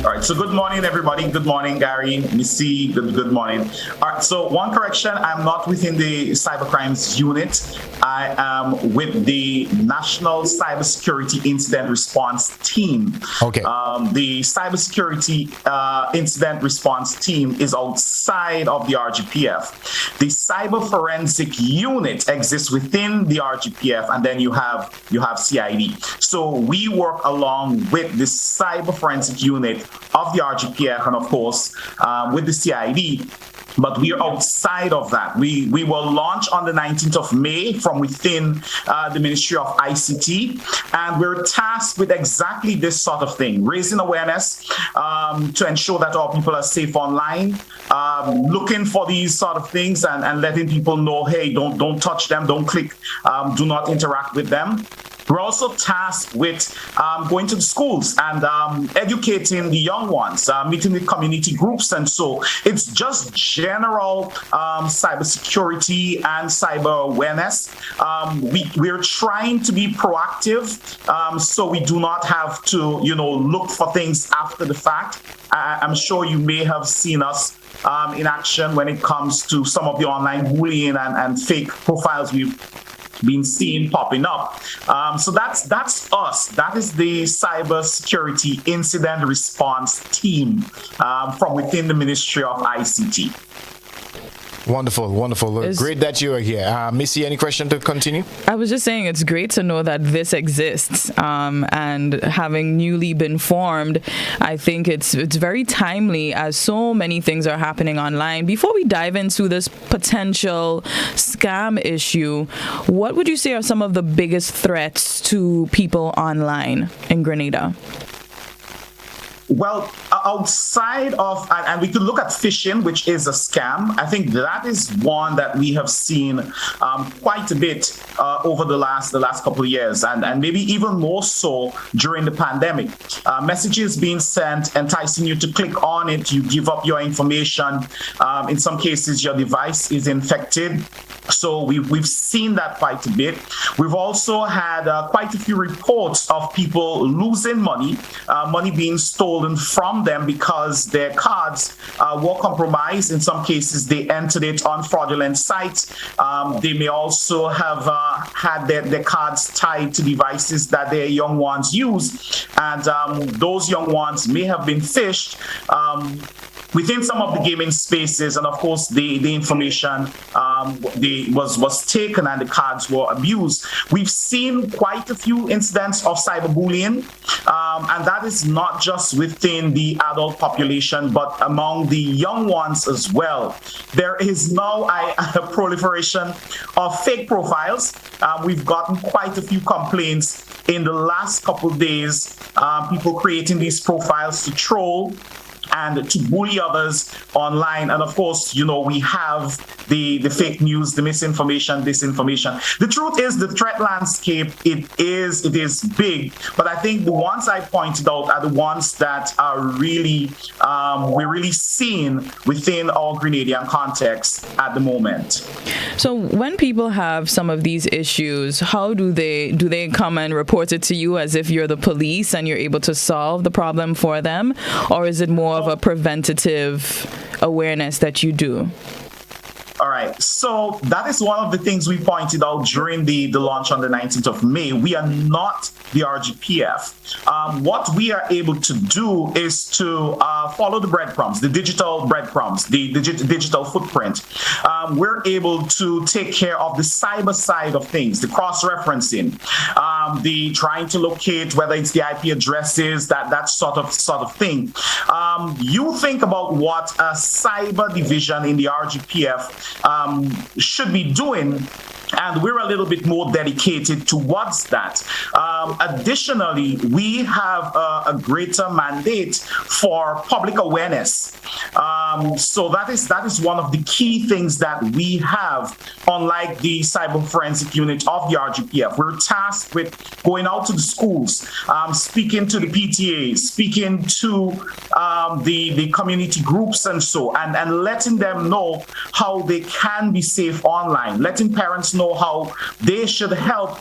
All right, so good morning, everybody. Good morning, Gary, Missy. Good morning. All right, so one correction, I'm not within the Cybercrimes Unit. I am with the National Cybersecurity Incident Response Team. Okay. The Cybersecurity Incident Response Team is outside of the RGPF. The Cyber Forensic Unit exists within the RGPF, and then you have CID. So we work along with the Cyber Forensic Unit of the RGPF and, of course, with the CID. But we are outside of that. We will launch on the 19th of May from within the Ministry of ICT, and we're tasked with exactly this sort of thing, raising awareness to ensure that our people are safe online, looking for these sort of things and letting people know, hey, don't touch them, don't click, do not interact with them. We're also tasked with going to the schools and educating the young ones, meeting with community groups. And so it's just general cybersecurity and cyber awareness. We're trying to be proactive so we do not have to, look for things after the fact. I'm sure you may have seen us in action when it comes to some of the online bullying and fake profiles we've been seen popping up. So that's us. That is the cybersecurity incident response team from within the Ministry of ICT. Wonderful, wonderful. Great that you are here. Missy, any question to continue? I was just saying it's great to know that this exists, and having newly been formed, I think it's very timely as so many things are happening online. Before we dive into this potential scam issue, what would you say are some of the biggest threats to people online in Grenada? Well, outside of, and we could look at phishing, which is a scam. I think that is one that we have seen quite a bit over the last couple of years, and maybe even more so during the pandemic. Messages being sent, enticing you to click on it. You give up your information. In some cases, your device is infected. So we've seen that quite a bit. We've also had quite a few reports of people losing money, money being stolen from them because their cards were compromised. In some cases, they entered it on fraudulent sites. They may also have had their cards tied to devices that their young ones use. And those young ones may have been phished within some of the gaming spaces, and of course the information was taken and the cards were abused. We've seen quite a few incidents of cyberbullying, and that is not just within the adult population, but among the young ones as well. There is now a proliferation of fake profiles. We've gotten quite a few complaints in the last couple of days, people creating these profiles to troll and to bully others online. And of course, we have the fake news, the misinformation, disinformation. The truth is, the threat landscape, it is big, but I think the ones I pointed out are the ones that are really, we're really seeing within our Grenadian context at the moment. So when people have some of these issues, how do they come and report it to you as if you're the police and you're able to solve the problem for them? Or is it more of a preventative awareness that you do? All right, so that is one of the things we pointed out during the launch on the 19th of May. We are not the RGPF. What we are able to do is to follow the breadcrumbs, the digital breadcrumbs, the digital footprint. We're able to take care of the cyber side of things, the cross-referencing, the trying to locate whether it's the IP addresses, that sort of thing. You think about what a cyber division in the RGPF should be doing, and we're a little bit more dedicated towards that. Additionally, we have a greater mandate for public awareness. So that is one of the key things that we have, unlike the cyber forensic unit of the RGPF. We're tasked with going out to the schools, speaking to the PTAs, speaking to the community groups and so, and letting them know how they can be safe online, letting parents know how they should help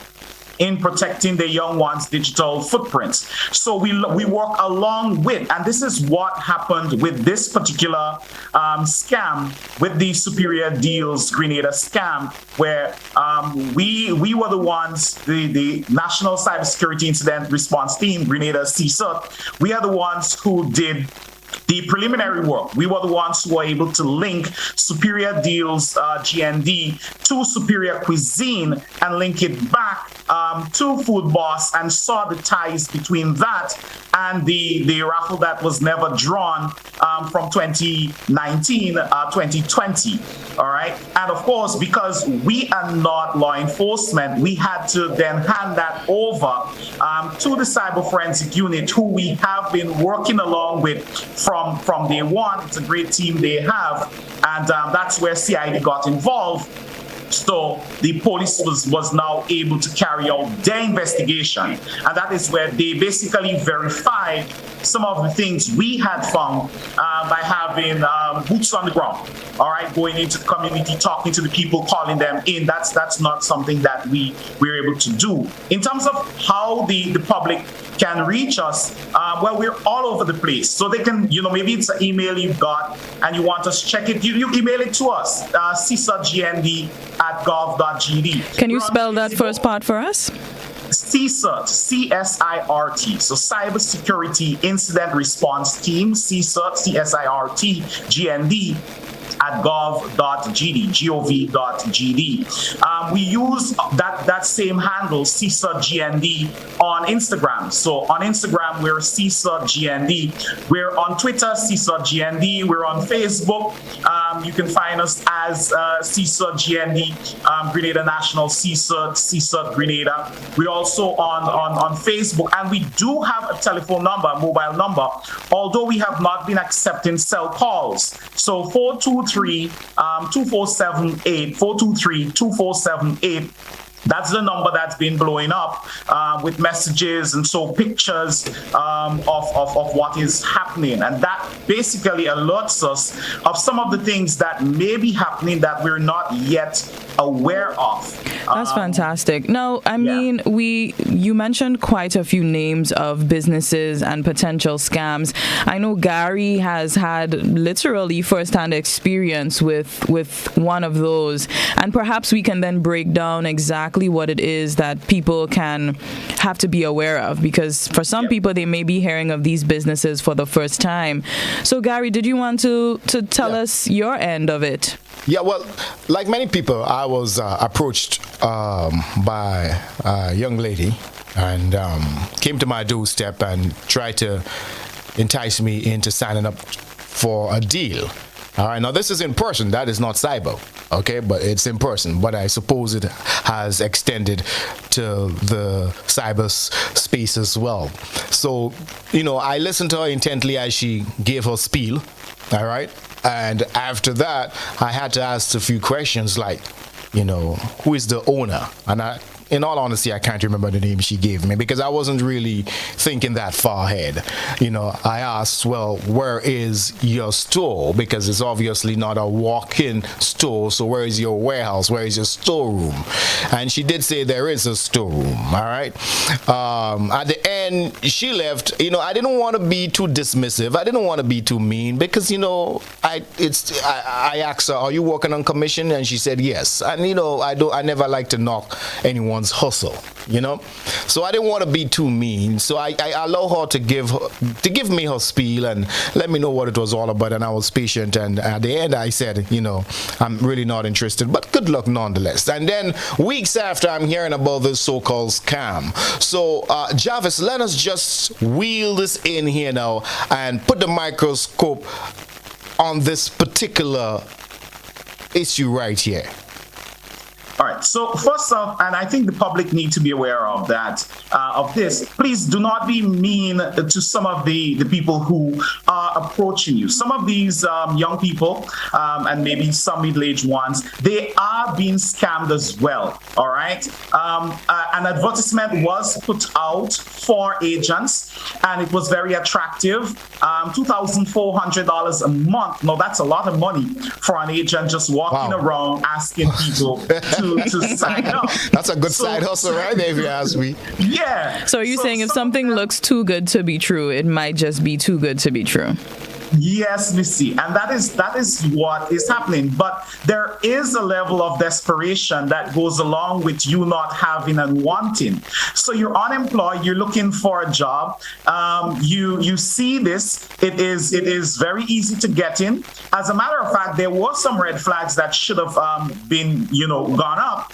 in protecting their young ones' digital footprints. So we work along with, and this is what happened with this particular scam, with the Superior Deals Grenada scam, where we were the ones, the National Cybersecurity Incident Response Team, Grenada CSUT, we are the ones who did the preliminary work. We were the ones who were able to link Superior Deals GND to Superior Cuisine and link it back to Food Boss, and saw the ties between that and the raffle that was never drawn from 2019, 2020. All right. And of course, because we are not law enforcement, we had to then hand that over to the Cyber Forensic Unit, who we have been working along with from day one. It's a great team they have, and that's where CID got involved. So the police was now able to carry out their investigation, and that is where they basically verified some of the things we had found by having boots on the ground. All right, going into the community, talking to the people, calling them in. That's not something that we're able to do. In terms of how the public can reach us, well, we're all over the place. So they can, maybe it's an email you've got and you want us to check it. You email it to us, csirtgnd@gov.gd. Can you spell that first part for us? CSIRT, C-S-I-R-T. So Cybersecurity Incident Response Team, CSIRT, C-S-I-R-T, GND. At gov.gd, gov.gd. We use that same handle, CSIRTGND, on Instagram. So on Instagram, we're CSIRTGND. We're on Twitter, CSIRTGND. We're on Facebook. You can find us as CSIRTGND, Grenada National CSIRT Grenada. We're also on Facebook, and we do have a telephone number, a mobile number, although we have not been accepting cell calls. So 423-2478, 423-2478. That's the number that's been blowing up with messages and so pictures of what is happening. And that basically alerts us of some of the things that may be happening that we're not yet aware of. That's fantastic. No, I mean, you mentioned quite a few names of businesses and potential scams. I know Gary has had literally first-hand experience with one of those, and perhaps we can then break down exactly what it is that people can have to be aware of, because for some people they may be hearing of these businesses for the first time. So Gary, did you want to tell us your end of it? Yeah, well, like many people, I was approached by a young lady and came to my doorstep and tried to entice me into signing up for a deal. All right, now this is in person. That is not cyber, okay? But it's in person. But I suppose it has extended to the cyber space as well. So, I listened to her intently as she gave her spiel, all right? And after that, I had to ask a few questions like, who is the owner? And in all honesty, I can't remember the name she gave me because I wasn't really thinking that far ahead. I asked, well, where is your store? Because it's obviously not a walk-in store. So where is your warehouse? Where is your storeroom? And she did say there is a storeroom. All right. At the end, she left. I didn't want to be too dismissive. I didn't want to be too mean because, I asked her, are you working on commission? And she said yes. And, I never like to knock anyone's hustle, so I didn't want to be too mean, so I allow her to give me her spiel and let me know what it was all about, and I was patient, and at the end I said, I'm really not interested, but good luck nonetheless. And then weeks after, I'm hearing about this so-called scam. So Jarvis, let us just wheel this in here now and put the microscope on this particular issue right here. All right. So first off, and I think the public need to be aware of that, of this, please do not be mean to some of the people who are approaching you. Some of these young people, and maybe some middle-aged ones, they are being scammed as well. All right. An advertisement was put out for agents, and it was very attractive. $2,400 a month. Now, that's a lot of money for an agent just walking around asking people to sign up. That's a good side hustle right there, if you ask me. Yeah. So are you saying if something looks too good to be true, it might just be too good to be true? Yes, Missy, and that is what is happening. But there is a level of desperation that goes along with you not having and wanting. So you're unemployed, you're looking for a job. You see this. It is very easy to get in. As a matter of fact, there were some red flags that should have been gone up.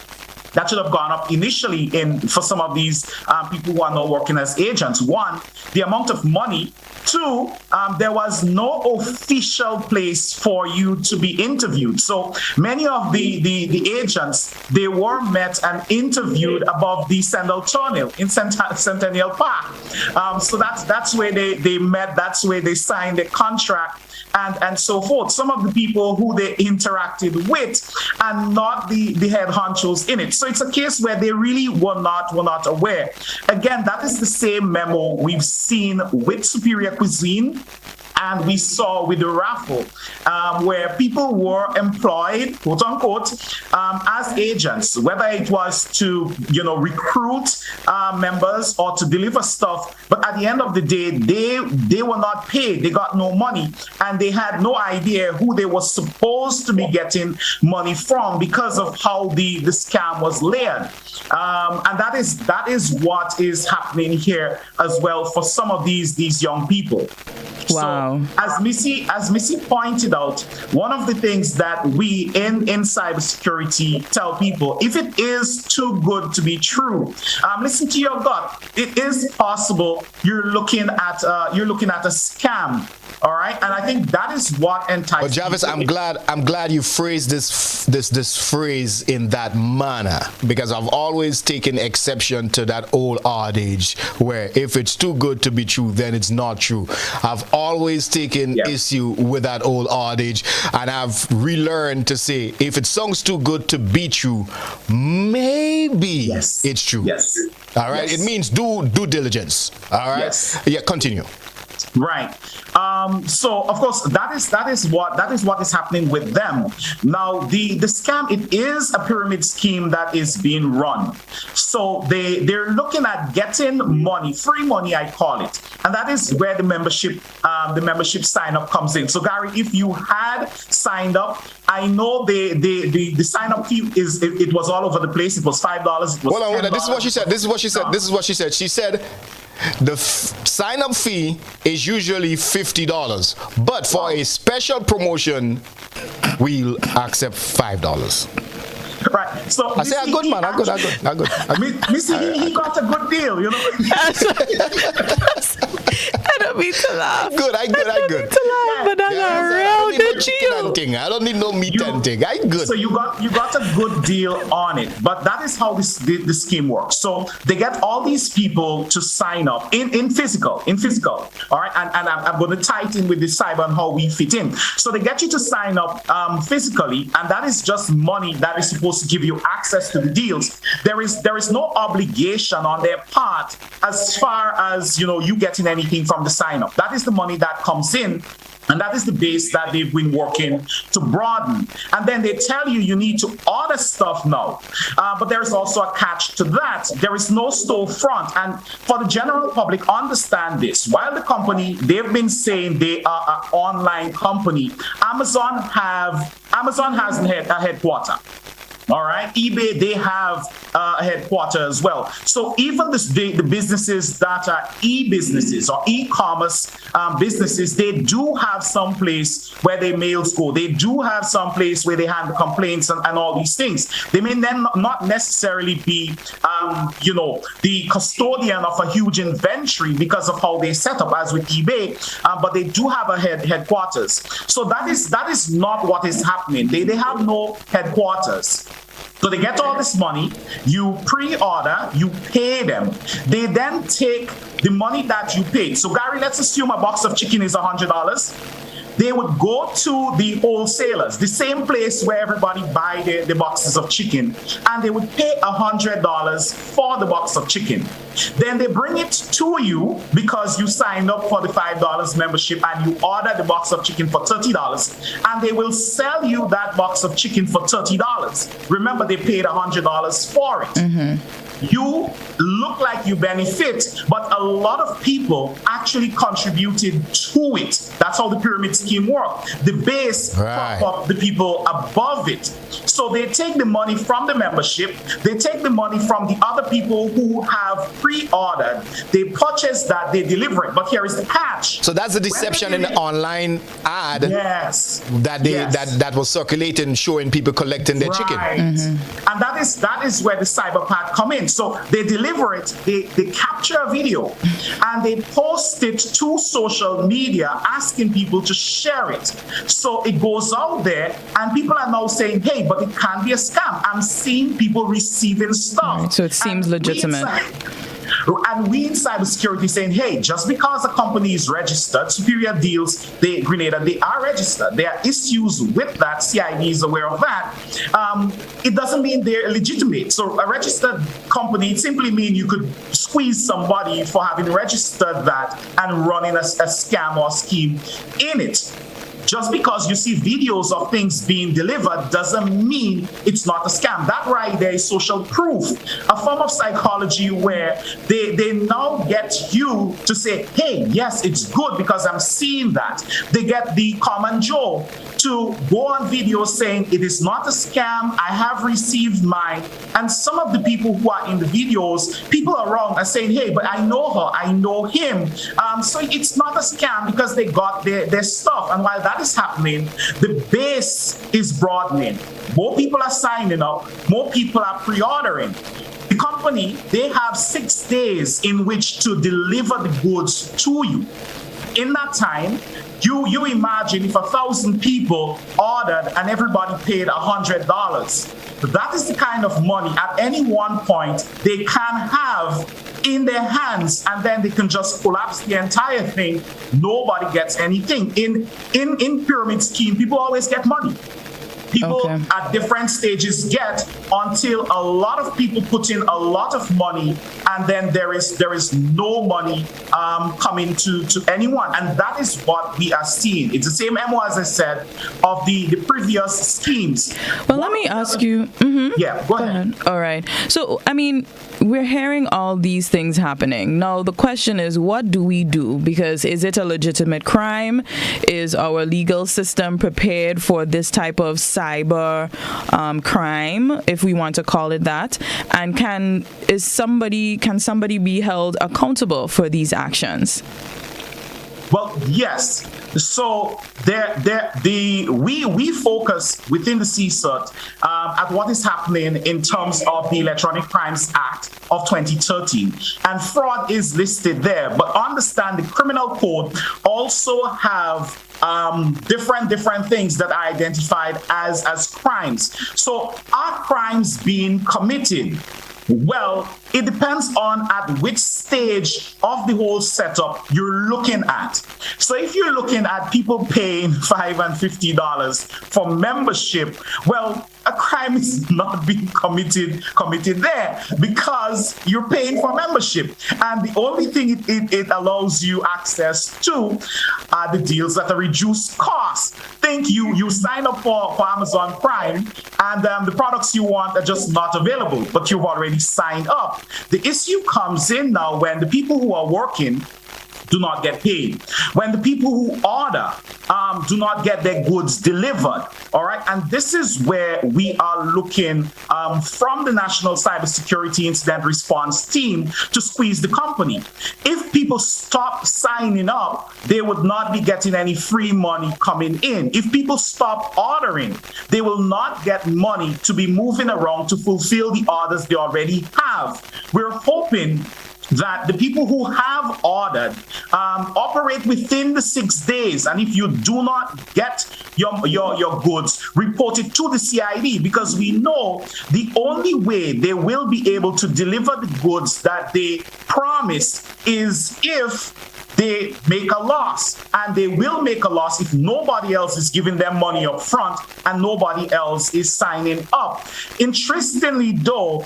That should have gone up initially for some of these people who are now working as agents. One, the amount of money. Two, there was no official place for you to be interviewed. So many of the agents, they were met and interviewed above the Centennial in Centennial Park. So that's where they met. That's where they signed the contract. And so forth. Some of the people who they interacted with and not the head honchos in it. So it's a case where they really were not aware. Again, that is the same memo we've seen with Superior Cuisine And we saw with the raffle where people were employed, quote unquote, as agents, whether it was to, recruit members or to deliver stuff. But at the end of the day, they were not paid. They got no money, and they had no idea who they were supposed to be getting money from because of how the scam was layered. And that is what is happening here as well for some of these young people. Wow. So as Missy pointed out, one of the things that we in cybersecurity tell people, if it is too good to be true, listen to your gut. It is possible you're looking at a scam. All right, and I think that is what entices. But Jarvis, I'm glad you phrased this phrase in that manner, because I've always taken exception to that old adage where if it's too good to be true, then it's not true. I've always taken issue with that old adage, and I've relearned to say if it sounds too good to be true, maybe it's true. Yes. All right. It means due diligence. All right. Yes. Yeah. Continue. Right. So of course that is what is happening with them. Now the scam, it is a pyramid scheme that is being run. So they're looking at getting money, free money I call it, and that is where the membership sign up comes in. So Gary, if you had signed up, I know the sign up fee it was all over the place. It was $5. It was hold on. $10. This is what she said. She said the sign-up fee is usually $50, but for a special promotion, we'll accept $5. Right. So I say, good man. I'm good. Missy, he got a good deal, I don't mean to laugh. I good. I don't mean to laugh, but that's a real good deal. I don't need no meat and thing. I good. So you got a good deal on it, but that is how the scheme works. So they get all these people to sign up in physical. All right, and I'm going to tie it in with the cyber and how we fit in. So they get you to sign up physically, and that is just money that is supposed to give you access to the deals. There is no obligation on their part as far as you getting anything from the sign up. That is the money that comes in, and that is the base that they've been working to broaden. And then they tell you need to order stuff now. But there is also a catch to that. There is no storefront. And for the general public, understand this. While the company, they've been saying they are an online company, Amazon has a headquarter. All right, eBay, they have a headquarter as well. So even the businesses that are e-businesses or e-commerce businesses, they do have some place where their mails go. They do have some place where they handle complaints and all these things. They may then not necessarily be, the custodian of a huge inventory because of how they set up, as with eBay, but they do have a headquarters. So that is not what is happening. They have no headquarters. So they get all this money, you pre-order, you pay them. They then take the money that you paid. So Gary, let's assume a box of chicken is $100. They would go to the wholesalers, the same place where everybody buy the boxes of chicken, and they would pay $100 for the box of chicken. Then they bring it to you because you signed up for the $5 membership and you order the box of chicken for $30, and they will sell you that box of chicken for $30. Remember, they paid $100 for it. Mm-hmm. You look like you benefit, but a lot of people actually contributed to it. That's how the pyramid scheme works. The base prop up the people above it. So they take the money from the membership, they take the money from the other people who have pre-ordered, they purchase that, they deliver it. But here is the catch. So that's the deception in the online ad. Yes. That was circulating, showing people collecting their chicken. Mm-hmm. And that is where the cyber part come in. So they deliver it, they capture a video, and they post it to social media asking people to share it. So it goes out there, and people are now saying, hey, but it can't be a scam. I'm seeing people receiving stuff. Right, so it seems legitimate. And we in cybersecurity saying, hey, just because a company is registered, Superior Deals, Grenada, they are registered. There are issues with that. CID is aware of that. It doesn't mean they're legitimate. So a registered company, it simply means you could squeeze somebody for having registered that and running a scam or scheme in it. Just because you see videos of things being delivered doesn't mean it's not a scam. That right there is social proof, a form of psychology where they now get you to say, hey, yes, it's good because I'm seeing that. They get the common Joe to go on video saying it is not a scam, I have received mine. And some of the people who are in the videos, people around are saying, hey, but I know her, I know him. So it's not a scam because they got their stuff. And while that is happening, the base is broadening. More people are signing up, more people are pre-ordering. The company, they have 6 days in which to deliver the goods to you. In that time, you imagine if 1,000 people ordered and everybody paid $100. That is the kind of money at any one point they can have in their hands, and then they can just collapse the entire thing. Nobody gets anything. In pyramid scheme, people always get money. People at different stages get until a lot of people put in a lot of money, and then there is no money coming to anyone. And that is what we are seeing. It's the same MO, as I said, of the previous schemes. Well, let me ask you. Yeah, go ahead. All right. So, I mean, we're hearing all these things happening. Now, the question is, what do we do? Because is it a legitimate crime? Is our legal system prepared for this type of cyber crime, if we want to call it that? And can somebody be held accountable for these actions? Well, yes. So we focus within the CSIRT at what is happening in terms of the Electronic Crimes Act of 2013, and fraud is listed there. But understand the criminal code also have different things that are identified as crimes. So are crimes being committed? Well, it depends on at which stage of the whole setup you're looking at. So if you're looking at people paying $5 and $50 for membership, well, a crime is not being committed there because you're paying for membership. And the only thing it allows you access to are the deals at a reduced cost. Think you sign up for Amazon Prime, and the products you want are just not available, but you've already signed up. The issue comes in now when the people who are working do not get paid, when the people who order do not get their goods delivered. All right. And this is where we are looking from the National Cybersecurity Incident Response Team to squeeze the company. If people stop signing up, they would not be getting any free money coming in. If people stop ordering, they will not get money to be moving around to fulfill the orders they already have. We're hoping that the people who have ordered operate within the 6 days, and if you do not get your goods, report it to the CID, because we know the only way they will be able to deliver the goods that they promised is if they make a loss, and they will make a loss if nobody else is giving them money up front and nobody else is signing up. Interestingly though,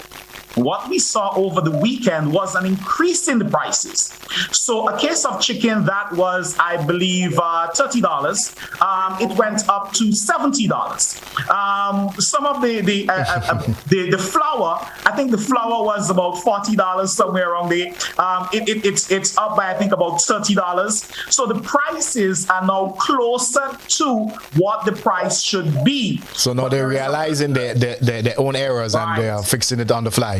what we saw over the weekend was an increase in the prices. So a case of chicken that was, I believe, $30, it went up to $70. Some of the flour, I think the flour was about $40, somewhere around there. It's up by, I think, about $30. So the prices are now closer to what the price should be. So now they're realizing their own errors, right, and they're fixing it on the fly.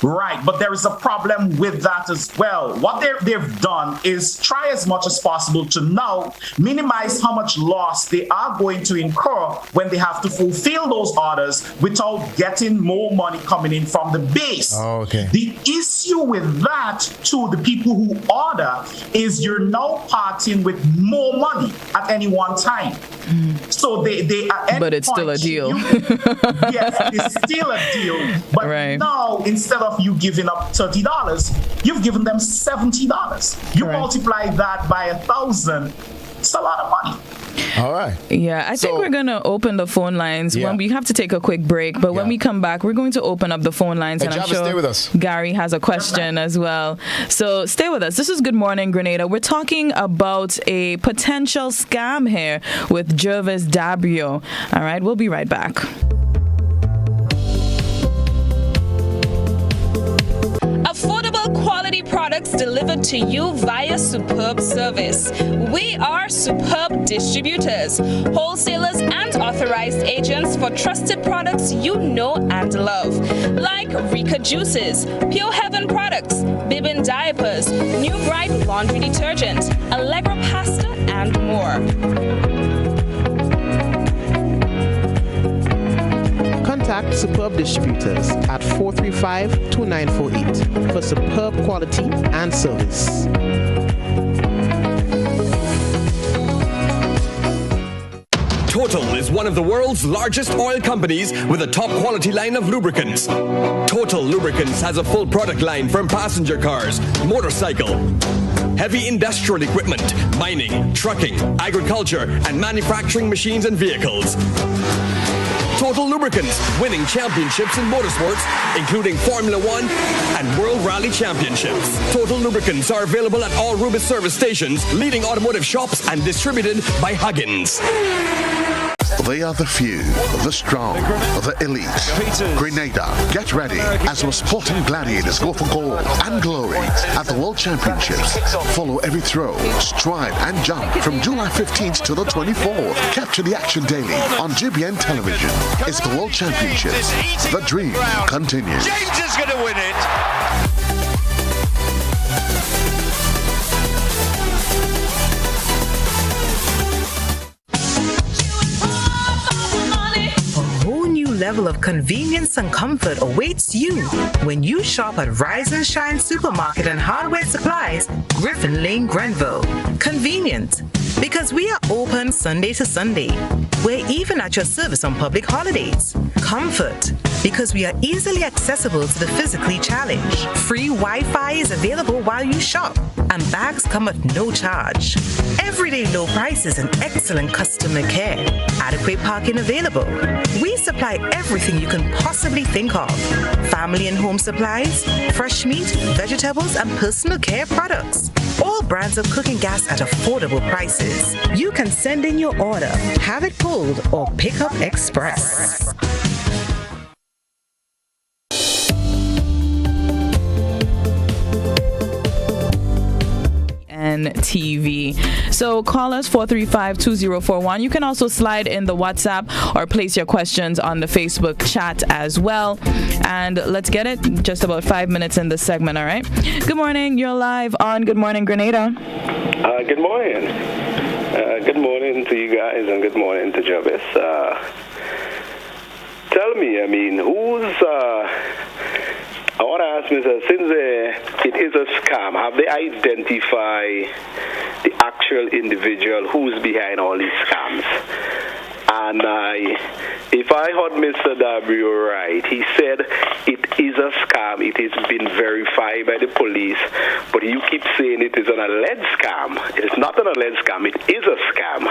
Right, but there is a problem with that as well. What they've done is try as much as possible to now minimize how much loss they are going to incur when they have to fulfill those orders without getting more money coming in from the base. Oh, okay. The issue with that, to the people who order, is you're now parting with more money at any one time. So they are. But it's still a deal. Yes, it's still a deal. But right now, instead of of you giving up $30, you've given them $70. You multiply that by 1,000, it's a lot of money. All right. Yeah, I think we're going to open the phone lines. Yeah. When we have to take a quick break, but when we come back, we're going to open up the phone lines. Hey, And I'm Jarvis, sure stay with us. Gary has a question as well. So stay with us. This is Good Morning Grenada. We're talking about a potential scam here with Jervis Dabrio. All right, we'll be right back. Affordable quality products delivered to you via Superb Service. We are Superb Distributors, wholesalers and authorized agents for trusted products you know and love, like Rika Juices, Pure Heaven products, Bibin diapers, New Bright laundry detergent, Allegra pasta, and more. Contact Superb Distributors at 435-2948 for superb quality and service. Total is one of the world's largest oil companies with a top quality line of lubricants. Total Lubricants has a full product line from passenger cars, motorcycle, heavy industrial equipment, mining, trucking, agriculture, and manufacturing machines and vehicles. Total Lubricants, winning championships in motorsports, including Formula One and World Rally Championships. Total Lubricants are available at all Rubis service stations, leading automotive shops, and distributed by Huggins. They are the few, the strong, the elite. Grenada, get ready as our sporting gladiators go for gold and glory at the World Championships. Follow every throw, stride, and jump from July 15th to the 24th. Capture the action daily on GBN television. It's the World Championships. The dream continues. James is going to win it. Level of convenience and comfort awaits you when you shop at Rise and Shine Supermarket and Hardware Supplies, Griffin Lane, Grenville. Convenient, because we are open Sunday to Sunday. We're even at your service on public holidays. Comfort, because we are easily accessible to the physically challenged. Free Wi-Fi is available while you shop, and bags come at no charge. Everyday low prices and excellent customer care. Adequate parking available. We supply everything you can possibly think of. Family and home supplies, fresh meat, vegetables, and personal care products. All brands of cooking gas at affordable prices. You can send in your order, have it pulled, or pick up express. TV. So call us 435-2041. You can also slide in the WhatsApp or place your questions on the Facebook chat as well. And let's get it. Just about 5 minutes in this segment, all right? Good morning. You're live on Good Morning Grenada. Good morning. Good morning to you guys and good morning to Jarvis. Tell me, I mean, I want to ask Mr. Since it is a scam, have they identified the actual individual who's behind all these scams? And if I heard Mr. W right, he said it is a scam. It has been verified by the police, but you keep saying it is an alleged scam. It's not an alleged scam. It is a scam.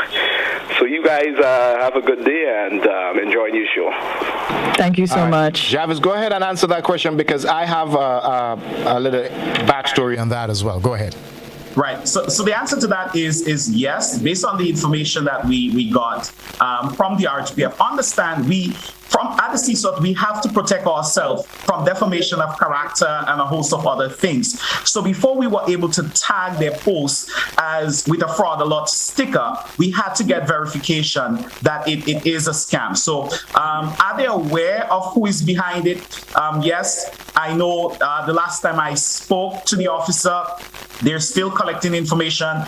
So you guys have a good day and enjoy your show. Thank you so much. Jarvis, go ahead and answer that question because I have a little backstory on that as well. Go ahead. Right. So the answer to that is yes, based on the information that we got from the RGPF. Understand, at the CSOT, we have to protect ourselves from defamation of character and a host of other things. So before we were able to tag their posts as with a fraud alert sticker, we had to get verification that it is a scam. So are they aware of who is behind it? Yes, I know the last time I spoke to the officer, they're still collecting information.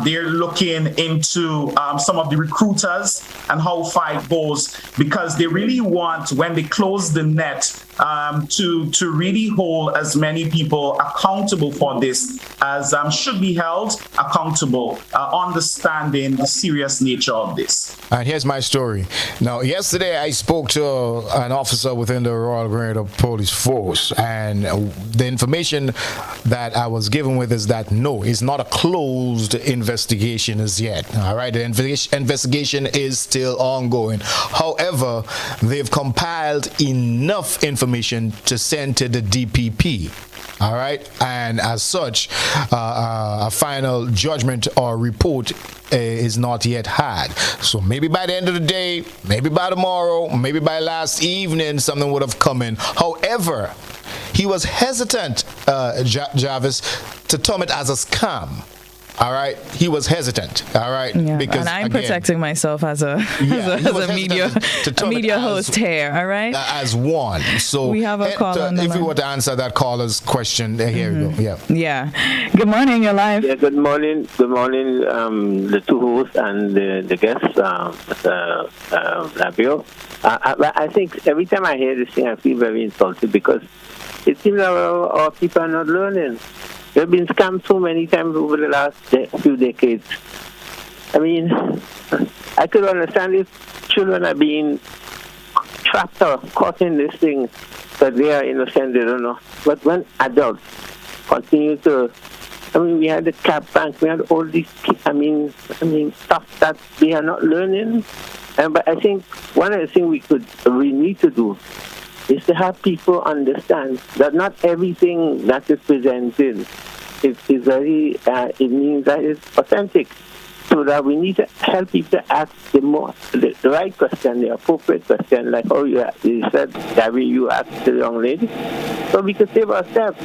They're looking into some of the recruiters and how far it goes, because they really want, when they close the net, to really hold as many people accountable for this as should be held accountable, understanding the serious nature of this. And here's my story. Now, yesterday I spoke to an officer within the Royal Grenada Police Force, and the information that I was given with is that no, it's not a closed investigation as yet. All right, the investigation is still ongoing. However, they've compiled enough information to send to the DPP. All right, and as such, a final judgment or report is not yet had. So maybe by the end of the day, maybe by tomorrow, maybe by last evening, something would have come in. However, he was hesitant, Jarvis, to term it as a scam. All right, he was hesitant. All right, yeah, because and I'm again, protecting myself as a media host here. All right, as one. So we have a call on the if line. we were to answer that caller's question, here we go. Yeah. Yeah. Good morning. You're live. Yeah. Good morning. Good morning. The two hosts and the guests, Labio. I think every time I hear this thing, I feel very insulted because it seems our people are not learning. They've been scammed so many times over the last few decades. I mean, I could understand if children are being trapped or caught in this thing, but they are innocent, they don't know. But when adults continue to, we had the cap bank, we had all these, stuff that they are not learning. But I think one of the things we need to do is to have people understand that not everything that is presented is very, it means that it's authentic. So that we need to help people ask the right question, the appropriate question, like, you said, Gary, you asked the young lady. So we could save ourselves.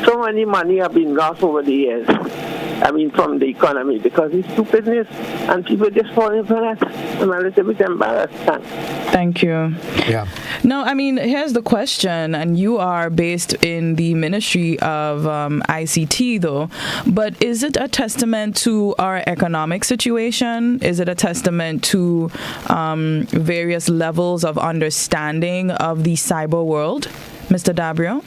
So many money have been lost over the years. From the economy because it's stupidness and people just fall in for that. I'm a little bit embarrassed. Thank you. Yeah. No, here's the question, and you are based in the Ministry of ICT, though. But is it a testament to our economic situation? Is it a testament to various levels of understanding of the cyber world, Mr. Dabrio?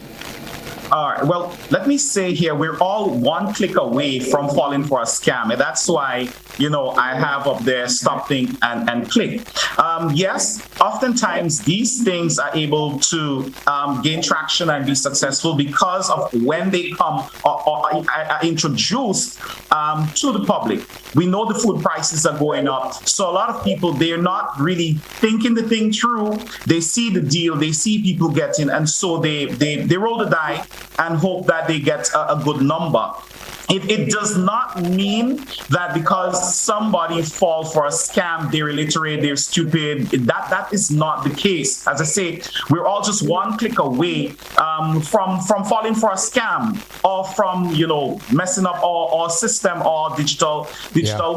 All right. Well, let me say here, we're all one click away from falling for a scam. And that's why, I have up there, stop, think, and click. Yes, oftentimes these things are able to gain traction and be successful because of when they come or are introduced to the public. We know the food prices are going up. So a lot of people, they're not really thinking the thing through. They see the deal, they see people getting, and so they roll the die and hope that they get a good number. It does not mean that because somebody falls for a scam, they're illiterate, they're stupid. That is not the case. As I say, we're all just one click away from falling for a scam or from messing up our system or digital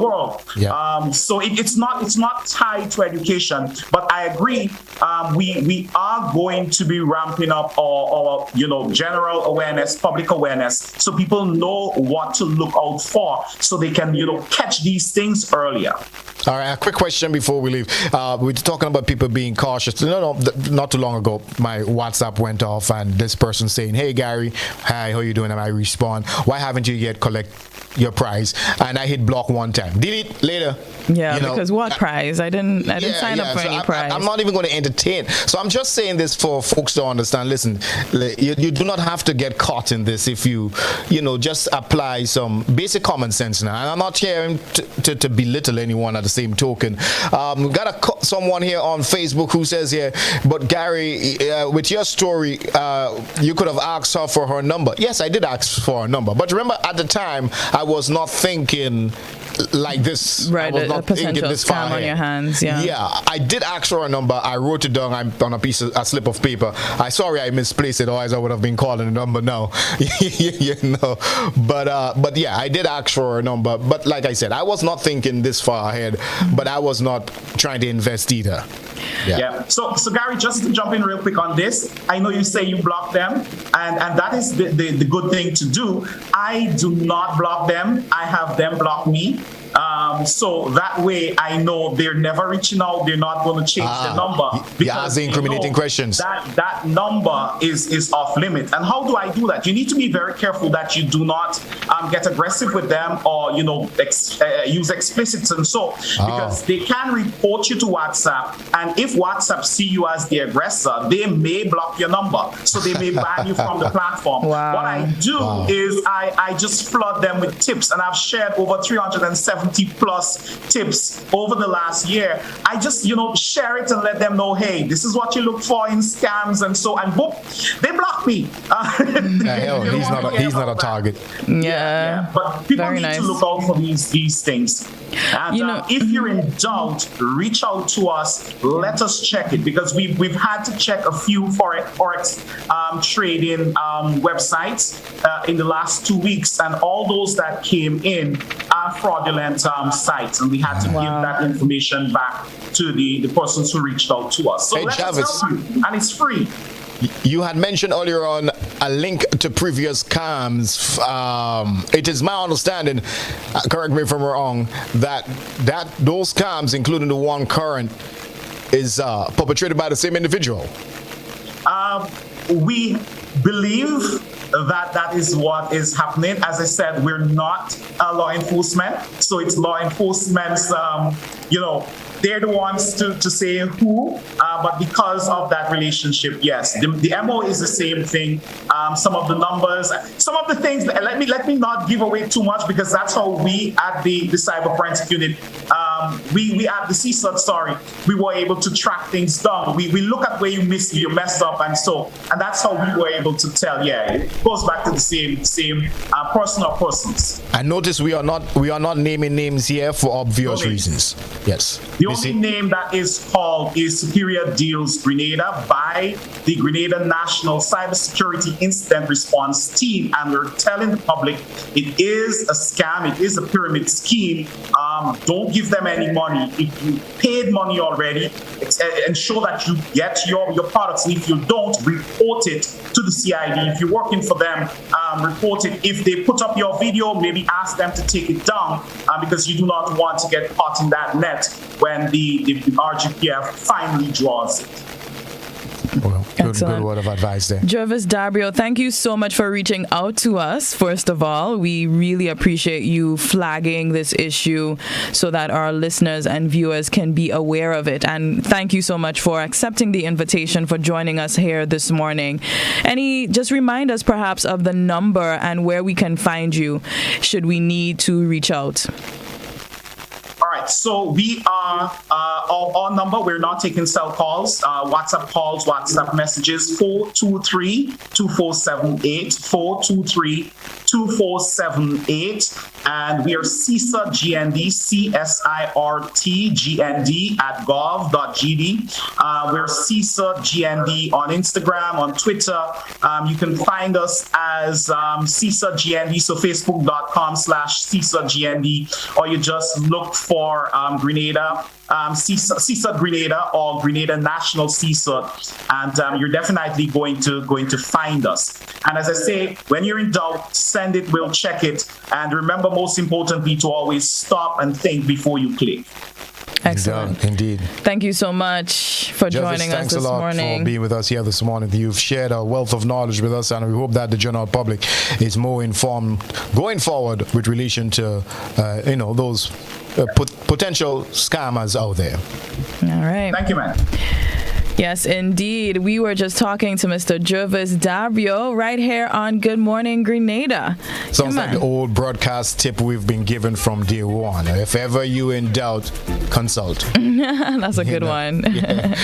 world. Yeah. So it's not tied to education. But I agree. We are going to be ramping up our general awareness, public awareness, so people know what to look out for, so they can catch these things earlier. All right, a quick question before we leave. We're talking about people being cautious. Not too long ago, my WhatsApp went off, and this person saying, "Hey Gary, hi, how you doing?" And I respond, "Why haven't you yet collect your prize?" And I hit block one time. Delete later. Yeah, because what prize? I didn't sign up for any prize. I'm not even going to entertain. So I'm just saying this for folks to understand. Listen, you do not have to get caught in this if you just apply some basic common sense now. And I'm not here to belittle anyone at the same token. We've got someone here on Facebook who says here, but Gary, with your story, you could have asked her for her number. Yes, I did ask for her number. But remember, at the time, I was not thinking like this. Right, I was not thinking this far on your hands. Yeah, I did ask for a number. I wrote it down on a slip of paper. I misplaced it, otherwise I would have been calling the number now. But yeah, I did ask for a number. But like I said, I was not thinking this far ahead, but I was not trying to invest either. Yeah. So Gary, just to jump in real quick on this, I know you say you block them, and that is the good thing to do. I do not block them. I have them block me. So that way I know they're never reaching out. They're not going to change the number. You're asking incriminating questions. That number is off limit. And how do I do that? You need to be very careful that you do not get aggressive with them or, use explicits and so, because they can report you to WhatsApp. And if WhatsApp see you as the aggressor, they may block your number. So they may ban you from the platform. Wow. What I do is I just flood them with tips, and I've shared over 370 plus tips over the last year. I just, share it and let them know, hey, this is what you look for in scams and so, and boom, they block me. He's not a target. Yeah. But people need to look out for these things. And if you're in doubt, reach out to us. Let us check it, because we've had to check a few forex trading websites in the last 2 weeks, and all those that came in are fraudulent sites, and we had to give that information back to the persons who reached out to us. So let us help you, and it's free. You had mentioned earlier on a link to previous scams. It is my understanding, correct me if I'm wrong, that those scams, including the one current, is perpetrated by the same individual. We believe that is what is happening. As I said, we're not law enforcement, so it's law enforcement's, they're the ones to say who, but because of that relationship, yes, the MO is the same thing. Some of the numbers, some of the things, let me not give away too much, because that's how we at the cyber forensic unit, we at the CSUD, we were able to track things down. We look at where you mess up, and that's how we were able to tell. It goes back to the same person or persons. I notice we are not naming names here for obvious reasons. Yes. The only name that is called is Superior Deals Grenada by the Grenada National Cybersecurity Incident Response Team, and we're telling the public it is a scam, it is a pyramid scheme. Don't give them any money. If you paid money already, ensure that you get your products, and if you don't, report it to the CID. If you're working for them, report it. If they put up your video, maybe ask them to take it down, because you do not want to get caught in that net when the RGPF finally draws it. Well, good word of advice there. Jervis Dabrio, thank you so much for reaching out to us. First of all, we really appreciate you flagging this issue so that our listeners and viewers can be aware of it. And thank you so much for accepting the invitation, for joining us here this morning. Just remind us perhaps of the number and where we can find you should we need to reach out. All right, so we are our number. We're not taking cell calls, WhatsApp calls, WhatsApp messages, 423-2478, 423-2478, and we are CSIRT GND, CSIRT GND @gov.gd. We're CSIRT GND on Instagram, on Twitter. You can find us as CSIRT GND, so facebook.com/CSIRT GND, or you just look for Grenada, CSUD Grenada, or Grenada National CSUD, and you're definitely going to find us. And as I say, when you're in doubt, send it, we'll check it. And remember, most importantly, to always stop and think before you click. Excellent. Indeed. Thank you so much for joining us this morning. Thanks a lot for being with us here this morning. You've shared a wealth of knowledge with us, and we hope that the general public is more informed going forward with relation to, those potential scammers out there. All right. Thank you, man. Yes, indeed. We were just talking to Mr. Jervis Dabrio right here on Good Morning Grenada. Sounds like the old broadcast tip we've been given from day one. If ever you in doubt, consult. That's a good one. Yeah.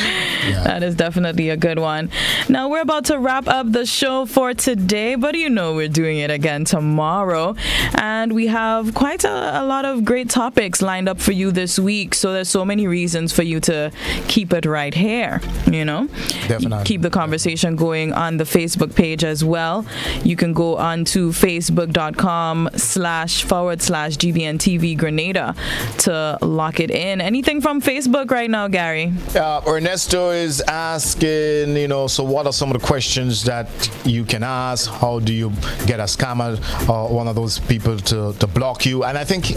That is definitely a good one. Now, we're about to wrap up the show for today, but we're doing it again tomorrow. And we have quite a lot of great topics lined up for you this week. So there's so many reasons for you to keep it right here. you know. Definitely. Keep the conversation going on the Facebook page as well. You can go on to facebook.com//GBNTV Grenada to lock it in. Anything from Facebook right now, Gary? Ernesto is asking, so what are some of the questions that you can ask? How do you get a scammer or one of those people to block you? And I think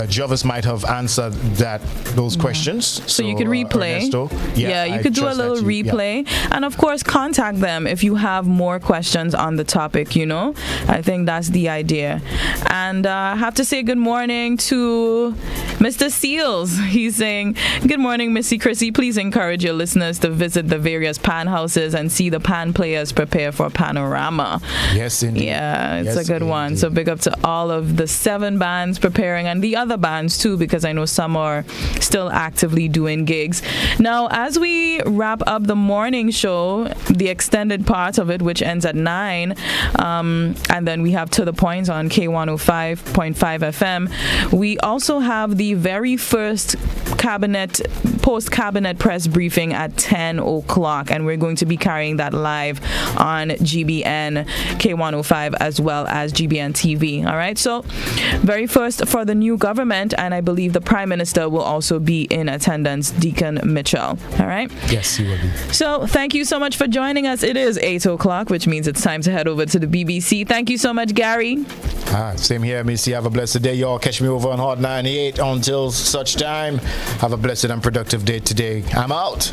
Jarvis might have answered those questions. So you could replay. Ernesto, you could do a little replay. And of course, contact them if you have more questions on the topic, I think that's the idea. And I have to say good morning to Mr. Seals. He's saying, good morning, Missy Chrissy. Please encourage your listeners to visit the various pan houses and see the pan players prepare for Panorama. Yes, indeed. Yeah, it's a good one. So big up to all of the 7 bands preparing and the other bands too, because I know some are still actively doing gigs. Now, as we wrap up the morning show, the extended part of it, which ends at 9, and then we have To The Point on K105.5 FM, we also have the very first post-cabinet press briefing at 10 o'clock, and we're going to be carrying that live on GBN K105 as well as GBN TV. All right, so very first for the new government, and I believe the Prime Minister will also be in attendance, Deacon Mitchell. All right? Yes, he will be. So thank you so much for joining us. It is 8 o'clock, which means it's time to head over to the BBC. Thank you so much, Gary. Same here, Missy. Have a blessed day, y'all. Catch me over on Hot 98 until such time. Have a blessed and productive day today. I'm out.